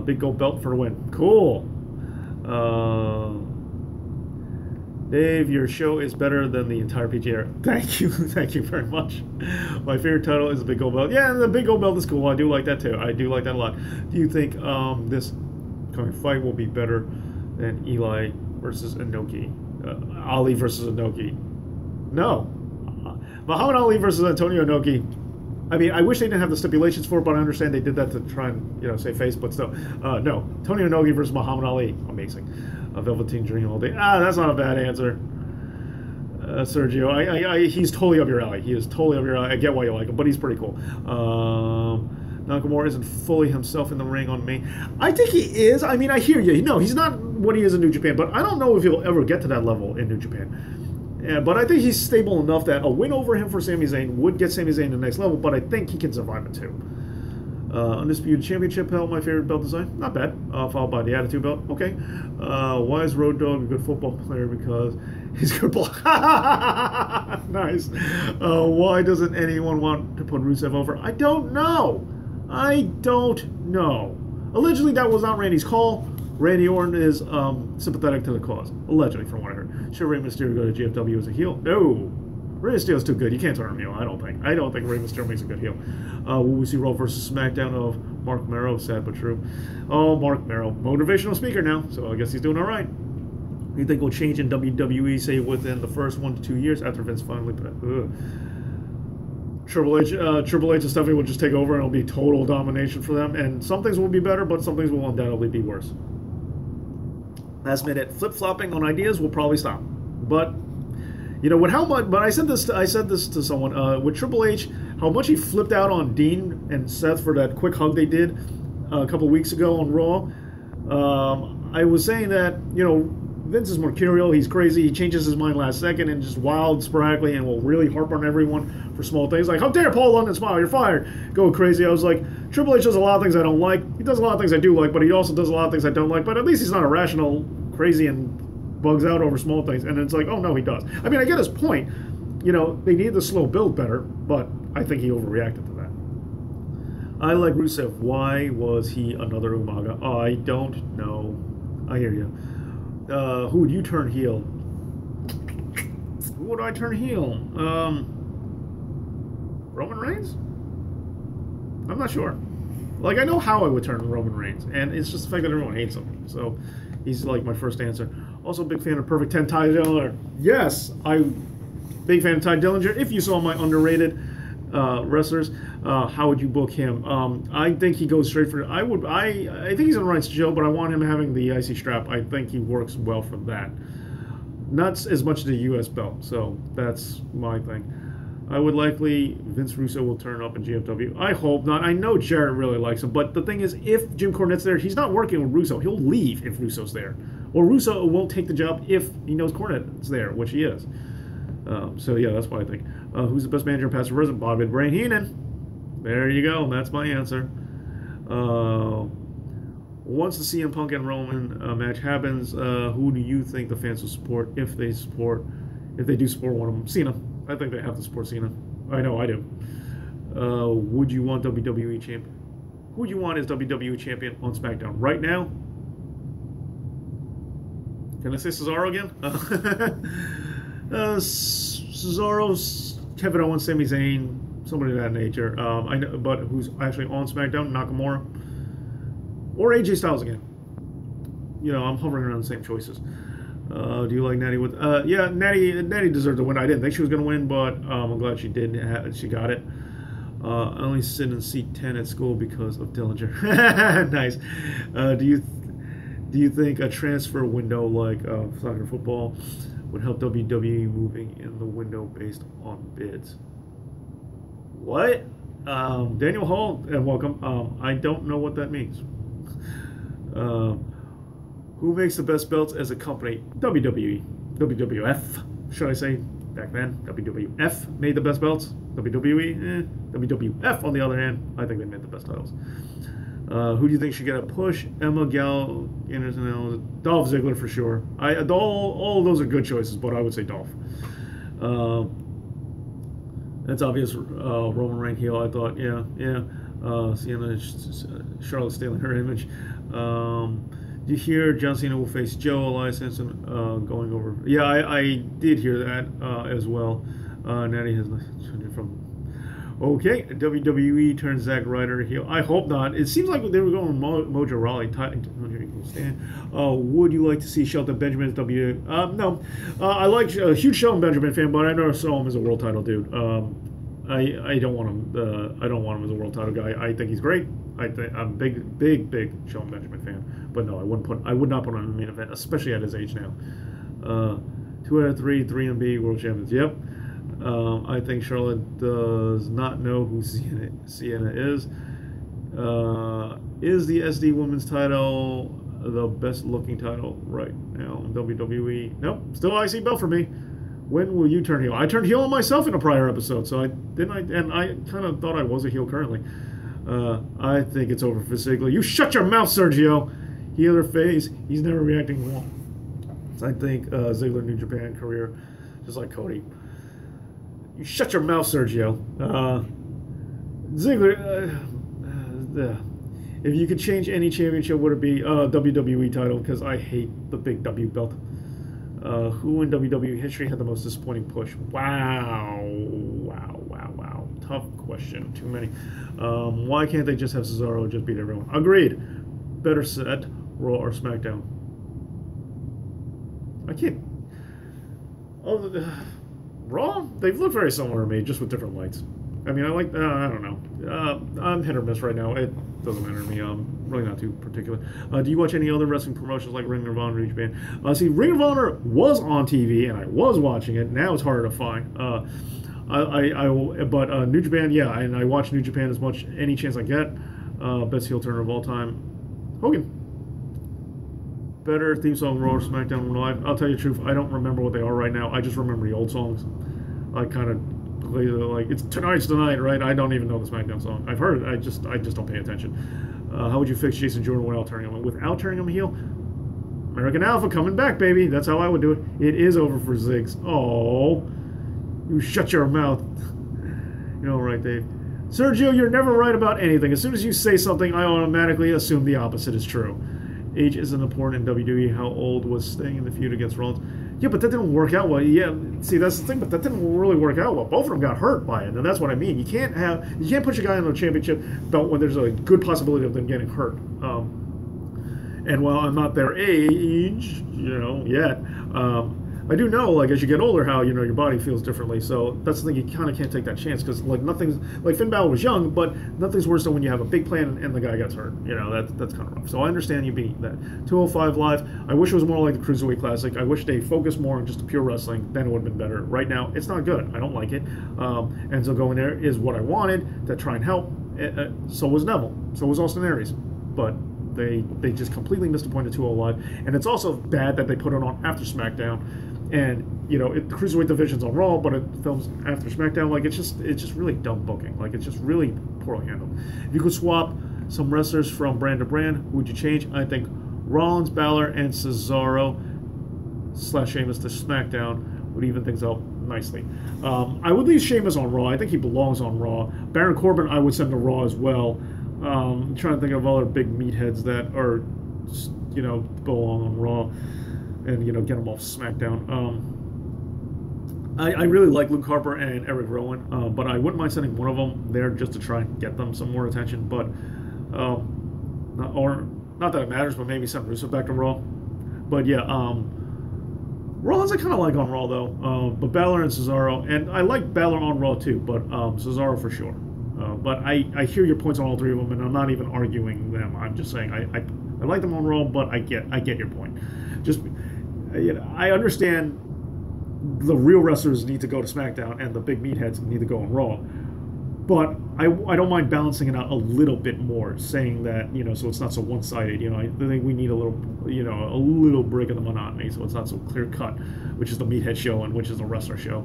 Big gold belt for a win. Cool. Dave, your show is better than the entire PGR. Thank you very much. My favorite title is the Big Gold Belt. Yeah, the Big Gold Belt is cool. I do like that too. I do like that a lot. Do you think this coming fight will be better than Eli versus Inoki. Ali versus Inoki. No. Muhammad Ali versus Antonio Inoki. I mean, I wish they didn't have the stipulations for it, but I understand they did that to try and, save face, but still. No. Antonio Inoki versus Muhammad Ali. Amazing. A Velveteen Dream all day. That's not a bad answer. Sergio, he's totally up your alley. He is totally up your alley. I get why you like him, but he's pretty cool. Nakamura isn't fully himself in the ring on me. I think he is. I mean, I hear you. No, he's not what he is in New Japan, but I don't know if he'll ever get to that level in New Japan. Yeah, but I think he's stable enough that a win over him for Sami Zayn would get Sami Zayn to the next level, but I think he can survive it too. Undisputed Championship belt, my favorite belt design. Not bad. Followed by the Attitude belt. Okay. Why is Road Dogg a good football player? Because he's good block. Nice. Why doesn't anyone want to put Rusev over? I don't know. Allegedly, that was not Randy's call. Randy Orton is sympathetic to the cause. Allegedly, from what I heard. Should Rey Mysterio go to GFW as a heel? No. Rey Mysterio's too good. You can't turn him heel, I don't think. I don't think Rey Mysterio makes a good heel. Will we see Raw versus SmackDown of Mark Merrow? Sad but true. Oh, Mark Merrow. Motivational speaker now, so I guess he's doing all right. You think will change in WWE, say, within the first 1 to 2 years after Vince finally... Triple H and Stephanie will just take over and it'll be total domination for them. And some things will be better, but some things will undoubtedly be worse. Last minute flip-flopping on ideas will probably stop. But, with how much... But I said this to someone. With Triple H, how much he flipped out on Dean and Seth for that quick hug they did a couple weeks ago on Raw. I was saying that, Vince is mercurial, he's crazy, he changes his mind last second and just wild sporadically and will really harp on everyone for small things like, how dare Paul London smile, you're fired, go crazy. I was like, Triple H does a lot of things I don't like, he does a lot of things I do like, but he also does a lot of things I don't like, but at least he's not irrational, crazy, and bugs out over small things, and it's like, oh no, he does. I mean, I get his point, they need the slow build better, but I think he overreacted to that. I like Rusev, why was he another Umaga? I don't know, I hear you. Who would you turn heel? Who would I turn heel? Roman Reigns? I'm not sure. Like, I know how I would turn Roman Reigns, and it's just the fact that everyone hates him. So, he's like my first answer. Also, big fan of Perfect 10 Ty Dillinger. Yes, big fan of Ty Dillinger. If you saw my underrated wrestlers, how would you book him? I think he goes straight for... I think he's in the right show, but I want him having the IC strap. I think he works well for that. Not as much the US belt, so that's my thing. I would likely... Vince Russo will turn up in GFW. I hope not. I know Jarrett really likes him, but the thing is, if Jim Cornette's there, he's not working with Russo. He'll leave if Russo's there. Or Russo won't take the job if he knows Cornette's there, which he is. So yeah, that's what I think. Who's the best manager in past risen? Bobby Brain Heenan. There you go. That's my answer. Once the CM Punk and Roman match happens, who do you think the fans will support if they do support one of them? Cena. I think they have to support Cena. I know I do. Would you want WWE champion? Who would you want as WWE champion on SmackDown right now? Can I say Cesaro again? Cesaro, Kevin Owens, Sami Zayn, somebody of that nature. I know, but who's actually on SmackDown? Nakamura or AJ Styles again. I'm hovering around the same choices. Do you like Natty? Yeah, Natty deserved to win. I didn't think she was going to win, but I'm glad she did. She got it. I only sit in seat 10 at school because of Dillinger. Nice. Do you think a transfer window like soccer football would help WWE moving in the window based on bids? What? Daniel Hall, welcome. I don't know what that means. Who makes the best belts as a company? WWE. WWF, should I say? Back then, WWF made the best belts. WWE, WWF, on the other hand, I think they made the best titles. Who do you think should get a push? Emma, Gal, Anderson, Dolph Ziggler for sure. All of those are good choices, but I would say Dolph. That's obvious. Roman Reigns heel. I thought, yeah. Sienna, Charlotte stealing her image. Do you hear John Cena will face Joe Elias Simpson going over? Yeah, I did hear that as well. Natty has from. Okay, WWE turns Zack Ryder heel. I hope not. It seems like they were going Mojo Rawley. Would you like to see Shelton Benjamin as WWE? No. I like a huge Shelton Benjamin fan, but I never saw him as a world title dude. I don't want him. I don't want him as a world title guy. I think he's great. I'm a big Shelton Benjamin fan. But no, I would not put him in the main event, especially at his age now. 2 out of 3, 3MB world champions. Yep. I think Charlotte does not know who Sienna is. Is the SD Women's title the best looking title right now in WWE? Nope. Still IC belt for me. When will you turn heel? I turned heel on myself in a prior episode, so I kind of thought I was a heel currently. I think it's over for Ziggler. You shut your mouth, Sergio. Heel or face, he's never reacting well. So I think Ziggler New Japan career, just like Cody. You shut your mouth, Sergio. Ziggler, if you could change any championship, would it be WWE title? Because I hate the big W belt. Who in WWE history had the most disappointing push? Wow. Tough question. Too many. Why can't they just have Cesaro just beat everyone? Agreed. Better set, Raw or SmackDown? I can't. Raw? They've looked very similar to me, just with different lights. I mean, I like. I don't know. I'm hit or miss right now. It doesn't matter to me. I'm really not too particular. Do you watch any other wrestling promotions like Ring of Honor, New Japan? See, Ring of Honor was on TV and I was watching it. Now it's harder to find. But New Japan, yeah, and I watch New Japan as much any chance I get. Best heel turner of all time, Hogan. Better theme song, Raw or SmackDown Live? I'll tell you the truth, I don't remember what they are right now. I just remember the old songs. I kind of play like it's tonight's tonight, right? I don't even know the SmackDown song. I've heard it. I just don't pay attention. How would you fix Jason Jordan without turning him heel? American Alpha coming back, baby. That's how I would do it. It is over for Ziggs. Oh, you shut your mouth. You're all right, Dave. Sergio, you're never right about anything. As soon as you say something, I automatically assume the opposite is true. Age isn't important in WWE. How old was Sting in the feud against Rollins? Yeah, but that didn't work out well. Yeah, see, that's the thing, but that didn't really work out well. Both of them got hurt by it, and that's what I mean. You can't put your guy on a championship belt when there's a good possibility of them getting hurt. And while I'm not their age, yet, I do know, like, as you get older, how, your body feels differently. So that's the thing, you kind of can't take that chance because, like, Finn Balor was young, but nothing's worse than when you have a big plan and the guy gets hurt. That's kind of rough. So I understand you being that. 205 Live, I wish it was more like the Cruiserweight Classic. I wish they focused more on just the pure wrestling. Then it would have been better. Right now, it's not good. I don't like it. Enzo going there is what I wanted to try and help. So was Neville. So was Austin Aries. But they just completely missed the point of 205. And it's also bad that they put it on after SmackDown. And the Cruiserweight division's on Raw, but it films after SmackDown. Like it's just really dumb booking. Like it's just really poorly handled. If you could swap some wrestlers from brand to brand, who would you change? I think Rollins, Balor, and Cesaro / Sheamus to SmackDown would even things out nicely. I would leave Sheamus on Raw. I think he belongs on Raw. Baron Corbin, I would send to Raw as well. I'm trying to think of other big meatheads that are, belong on Raw. And get them off SmackDown. I really like Luke Harper and Eric Rowan, but I wouldn't mind sending one of them there just to try and get them some more attention. But not that it matters, but maybe send Rusev back to Raw. But yeah, Rollins I kind of like on Raw though. But Balor and Cesaro, and I like Balor on Raw too, but Cesaro for sure. But I hear your points on all three of them, and I'm not even arguing them. I'm just saying I like them on Raw, but I get your point. Just I understand the real wrestlers need to go to SmackDown and the big meatheads need to go on Raw, but I don't mind balancing it out a little bit more, saying that so it's not so one-sided. I think we need a little break in the monotony, so it's not so clear cut, which is the meathead show and which is the wrestler show.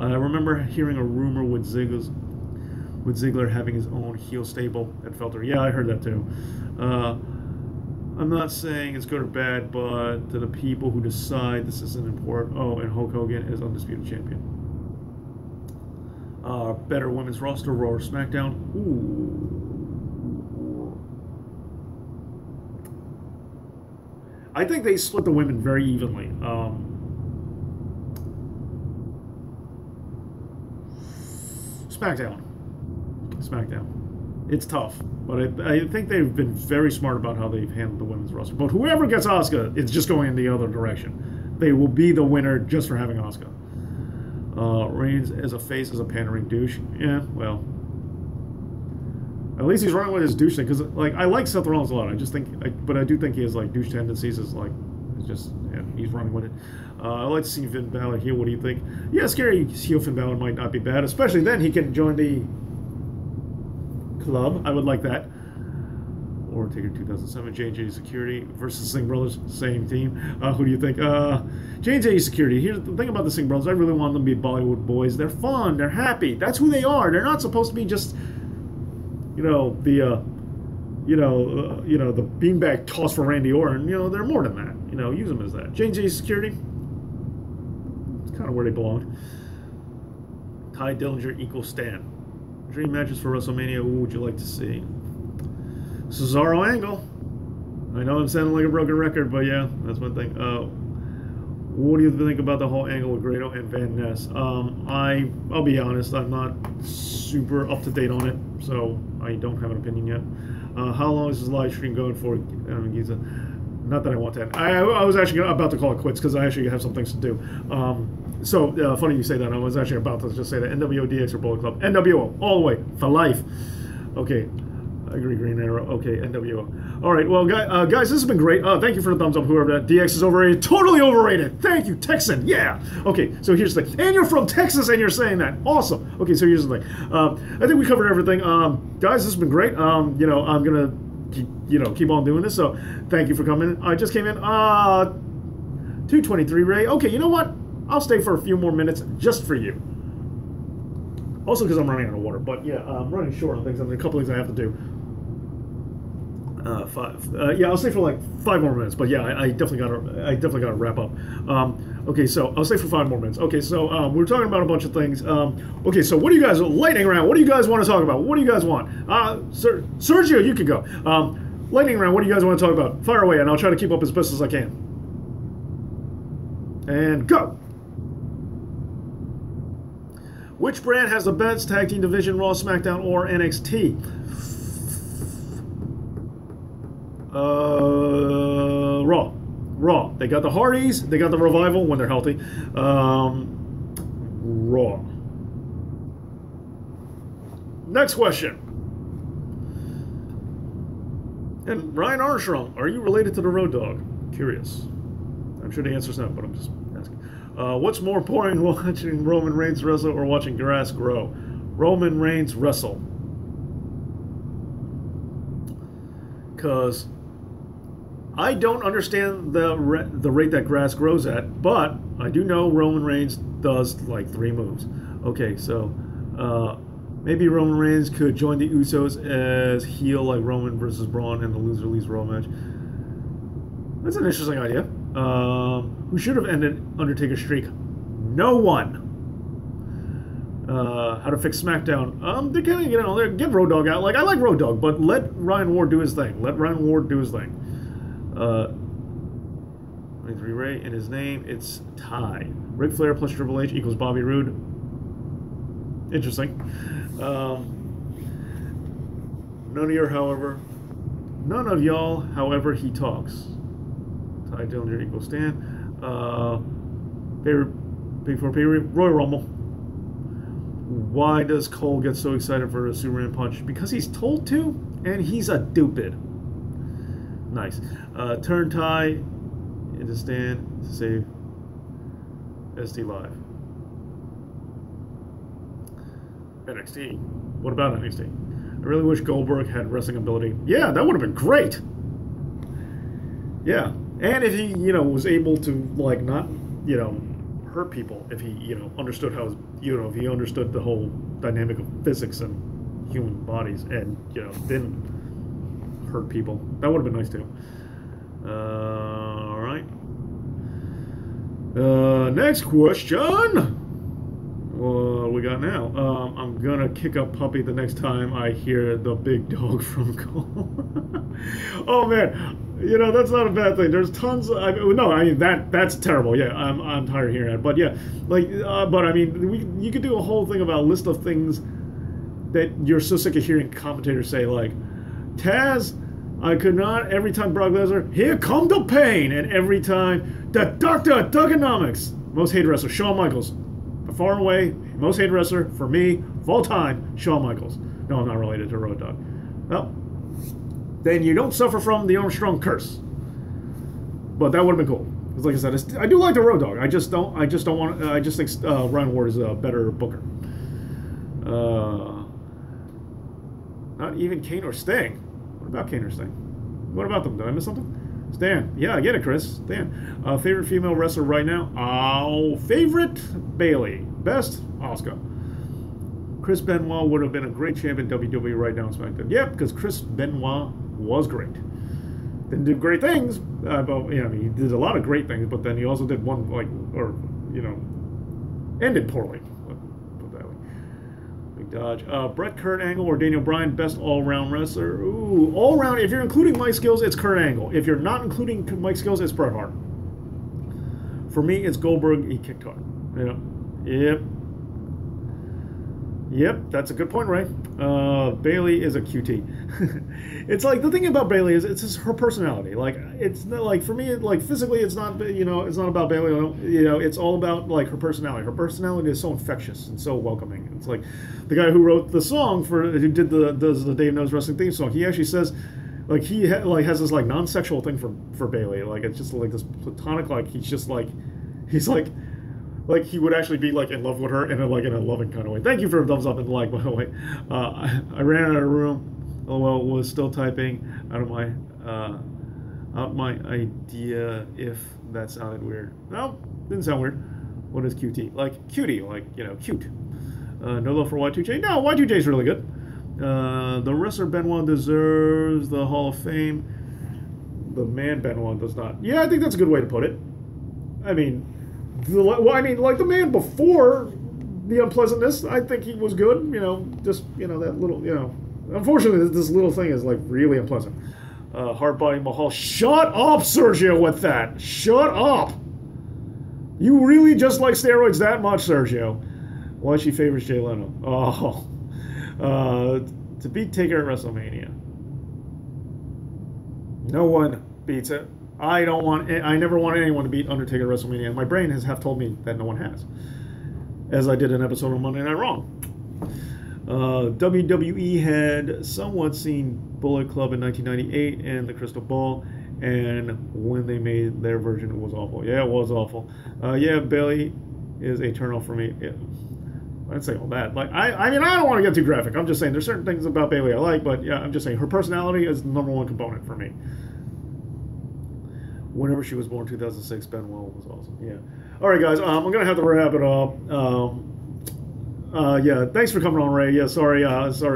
I remember hearing a rumor with Ziggler having his own heel stable at Felter. Yeah, I heard that too. I'm not saying it's good or bad, but to the people who decide this isn't important. Oh, and Hulk Hogan is undisputed champion. Better women's roster, Raw or SmackDown? Ooh. I think they split the women very evenly. SmackDown. SmackDown. It's tough, but I think they've been very smart about how they've handled the women's roster. But whoever gets Asuka, it's just going in the other direction. They will be the winner just for having Asuka. Reigns as a face, as a pandering douche. Yeah, well, at least he's running with his douche thing. Because like I like Seth Rollins a lot. I just think, but I do think he has like douche tendencies. Is like, it's just yeah, he's running with it. I like to see Finn Balor here. What do you think? Yeah, scary heel Finn Balor might not be bad, especially then he can join the club. I would like that. Or Taker 2007, J&J Security versus Singh Brothers, same team. Who do you think? J&J Security. Here's the thing about the Singh Brothers. I really want them to be Bollywood boys. They're fun. They're happy. That's who they are. They're not supposed to be just, the beanbag toss for Randy Orton. They're more than that. Use them as that. J&J Security. It's kind of where they belong. Ty Dillinger equals Stan. Dream matches for WrestleMania. Who would you like to see? Cesaro Angle. I know I'm sounding like a broken record, but yeah, that's one thing. What do you think about the whole angle with Grado and Van Ness? I'll be honest, I'm not super up to date on it, so I don't have an opinion yet. How long is this live stream going for? Giza? Not that I want to end. I was actually about to call it quits because I actually have some things to do. Funny you say that. I was actually about to just say that NWO DX or Bullet Club. NWO, all the way, for life. Okay. I agree, Green Arrow. Okay, NWO. All right, well, guys, this has been great. Thank you for the thumbs up, whoever that. DX is overrated. Totally overrated. Thank you, Texan. Yeah. Okay, so here's the thing. And you're from Texas, and you're saying that. Awesome. Okay, so here's the thing. I think we covered everything. Guys, this has been great. I'm going to keep on doing this, so thank you for coming. I just came in. 223, Ray. Okay, you know what? I'll stay for a few more minutes just for you. Also because I'm running out of water. But, yeah, I'm running short on things. I mean, a couple things I have to do. I'll stay for like 5 more minutes, but yeah, I definitely gotta wrap up. Okay, so I'll stay for 5 more minutes. Okay, so we're talking about a bunch of things. Okay, so what do you guys lightning round? What do you guys want to talk about? What do you guys want? Sergio, you can go. Lightning round. What do you guys want to talk about? Fire away, and I'll try to keep up as best as I can. And go. Which brand has the best tag team division? Raw, SmackDown, or NXT? Raw. They got the Hardys. They got the Revival when they're healthy. Raw. Next question. And Ryan Armstrong, are you related to the Road Dogg? Curious. I'm sure the answer's no, but I'm just asking. What's more boring, watching Roman Reigns wrestle or watching grass grow? Roman Reigns wrestle. Because I don't understand the rate that grass grows at, but I do know Roman Reigns does like 3 moves. Okay, so maybe Roman Reigns could join the Usos as heel, like Roman versus Braun, and the loser leaves Raw match. That's an interesting idea. Who should have ended Undertaker's streak? No one. How to fix SmackDown? They're kind of, they're get Road Dogg out. Like, I like Road Dogg, but let Ryan Ward do his thing. 23 Ray in his name. It's Ty. Ric Flair plus Triple H equals Bobby Roode. Interesting. None of y'all, however, he talks. Ty Dillinger equals Stan. Big 4 P Royal Rumble. Why does Cole get so excited for a Superman punch? Because he's told to, and he's a stupid. Nice. Turn Ty into Stan to save ST Live. NXT. What about NXT? I really wish Goldberg had wrestling ability. Yeah, that would have been great. Yeah, and if he, was able to like not, hurt people, if he, understood how, if he understood the whole dynamic of physics and human bodies, and didn't hurt people, that would have been nice too. All right. Next question. What we got now? I'm gonna kick a puppy the next time I hear the big dog from Cole. Oh man, that's not a bad thing. There's tons. That's terrible. Yeah, I'm tired of hearing that. But yeah, you could do a whole thing about a list of things that you're so sick of hearing commentators say, like, Taz, I could not, every time Brock Lesnar, here come the pain, and every time, the Doctor of Thugonomics. Most hated wrestler, Shawn Michaels. Far away, most hated wrestler, for me, of all time, Shawn Michaels. No, I'm not related to Road Dogg. Well, then you don't suffer from the Armstrong curse. But that would have been cool. Because like I said, I do like the Road Dogg. I just don't want, I just think Ryan Ward is a better booker. Not even Kane or Sting. What about Kane or Sting? What about them? Did I miss something? Stan. Yeah, I get it, Chris. Stan. Favorite female wrestler right now? Favorite? Bayley. Best? Asuka. Chris Benoit would have been a great champion in WWE right now in SmackDown. Yep, because Chris Benoit was great. Didn't do great things, but you know, he did a lot of great things, but then he also did one, like, or, you know, ended poorly. Put that way. Big dodge. Bret, Kurt Angle, or Daniel Bryan, best all-round wrestler? Ooh, all-round. If you're including Mike Skills, it's Kurt Angle. If you're not including Mike Skills, it's Bret Hart. For me, it's Goldberg. He kicked hard. You know. Yep, that's a good point, Ray. Bayley is a QT. It's like, the thing about Bayley is it's just her personality. Like, it's not, like, for me, like, physically, it's not, you know, it's not about Bayley. You know, it's all about, like, her personality. Her personality is so infectious and so welcoming. It's like the guy who wrote the song who did the Dave Knows Wrestling theme song. He actually says, like, he has this, like, non-sexual thing for Bayley. Like, it's just like this platonic, like, he's like he would actually be, like, in love with her in a loving kind of way. Thank you for a thumbs up and like, by the way. I ran out of room. LOL was still typing out my idea if that sounded weird. No, didn't sound weird. What is QT? Like, cutie, like, you know, cute. No love for Y2J? No, Y2J is really good. The wrestler Benoit deserves the Hall of Fame. The man Benoit does not. Yeah, I think that's a good way to put it. I mean, like the man before the unpleasantness, I think he was good. You know, just, you know, that little, you know. Unfortunately, this little thing is, like, really unpleasant. Hardbody Mahal. Shut up, Sergio, with that. Shut up. You really just like steroids that much, Sergio. Why she favors Jay Leno. Oh. To beat Taker at WrestleMania. No one beats it. I never want anyone to beat Undertaker at WrestleMania. My brain has half told me that no one has. As I did an episode of Monday Night Raw. WWE had somewhat seen Bullet Club in 1998 and the Crystal Ball, and when they made their version, it was awful. Yeah, it was awful. Yeah, Bayley is a turnoff for me. Yeah. I'd say all that. Like, I mean, I don't want to get too graphic. I'm just saying there's certain things about Bayley I like, but yeah, I'm just saying her personality is the number one component for me. Whenever she was born, 2006, Benoit was awesome. Yeah. All right, guys, I'm gonna have to wrap it up. Yeah, thanks for coming on, Ray. Yeah, sorry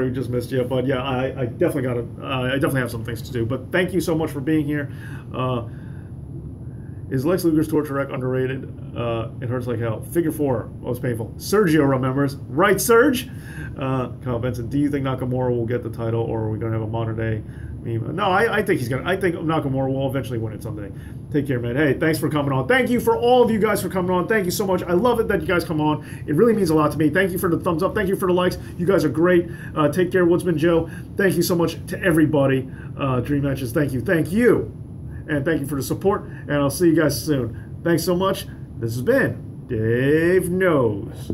we just missed you, but yeah, I definitely have some things to do. But thank you so much for being here. Is Lex Luger's torture rack underrated? It hurts like hell. Figure 4, most painful. Sergio remembers, right, Serge? Kyle Benson, do you think Nakamura will get the title, or are we gonna have a modern day meme? No, I think he's gonna. I think Nakamura will eventually win it someday. Take care, man. Hey, thanks for coming on. Thank you for all of you guys for coming on. Thank you so much. I love it that you guys come on. It really means a lot to me. Thank you for the thumbs up. Thank you for the likes. You guys are great. Take care, Woodsman Joe. Thank you so much to everybody. Dream Matches. Thank you. And thank you for the support. And I'll see you guys soon. Thanks so much. This has been Dave Knows.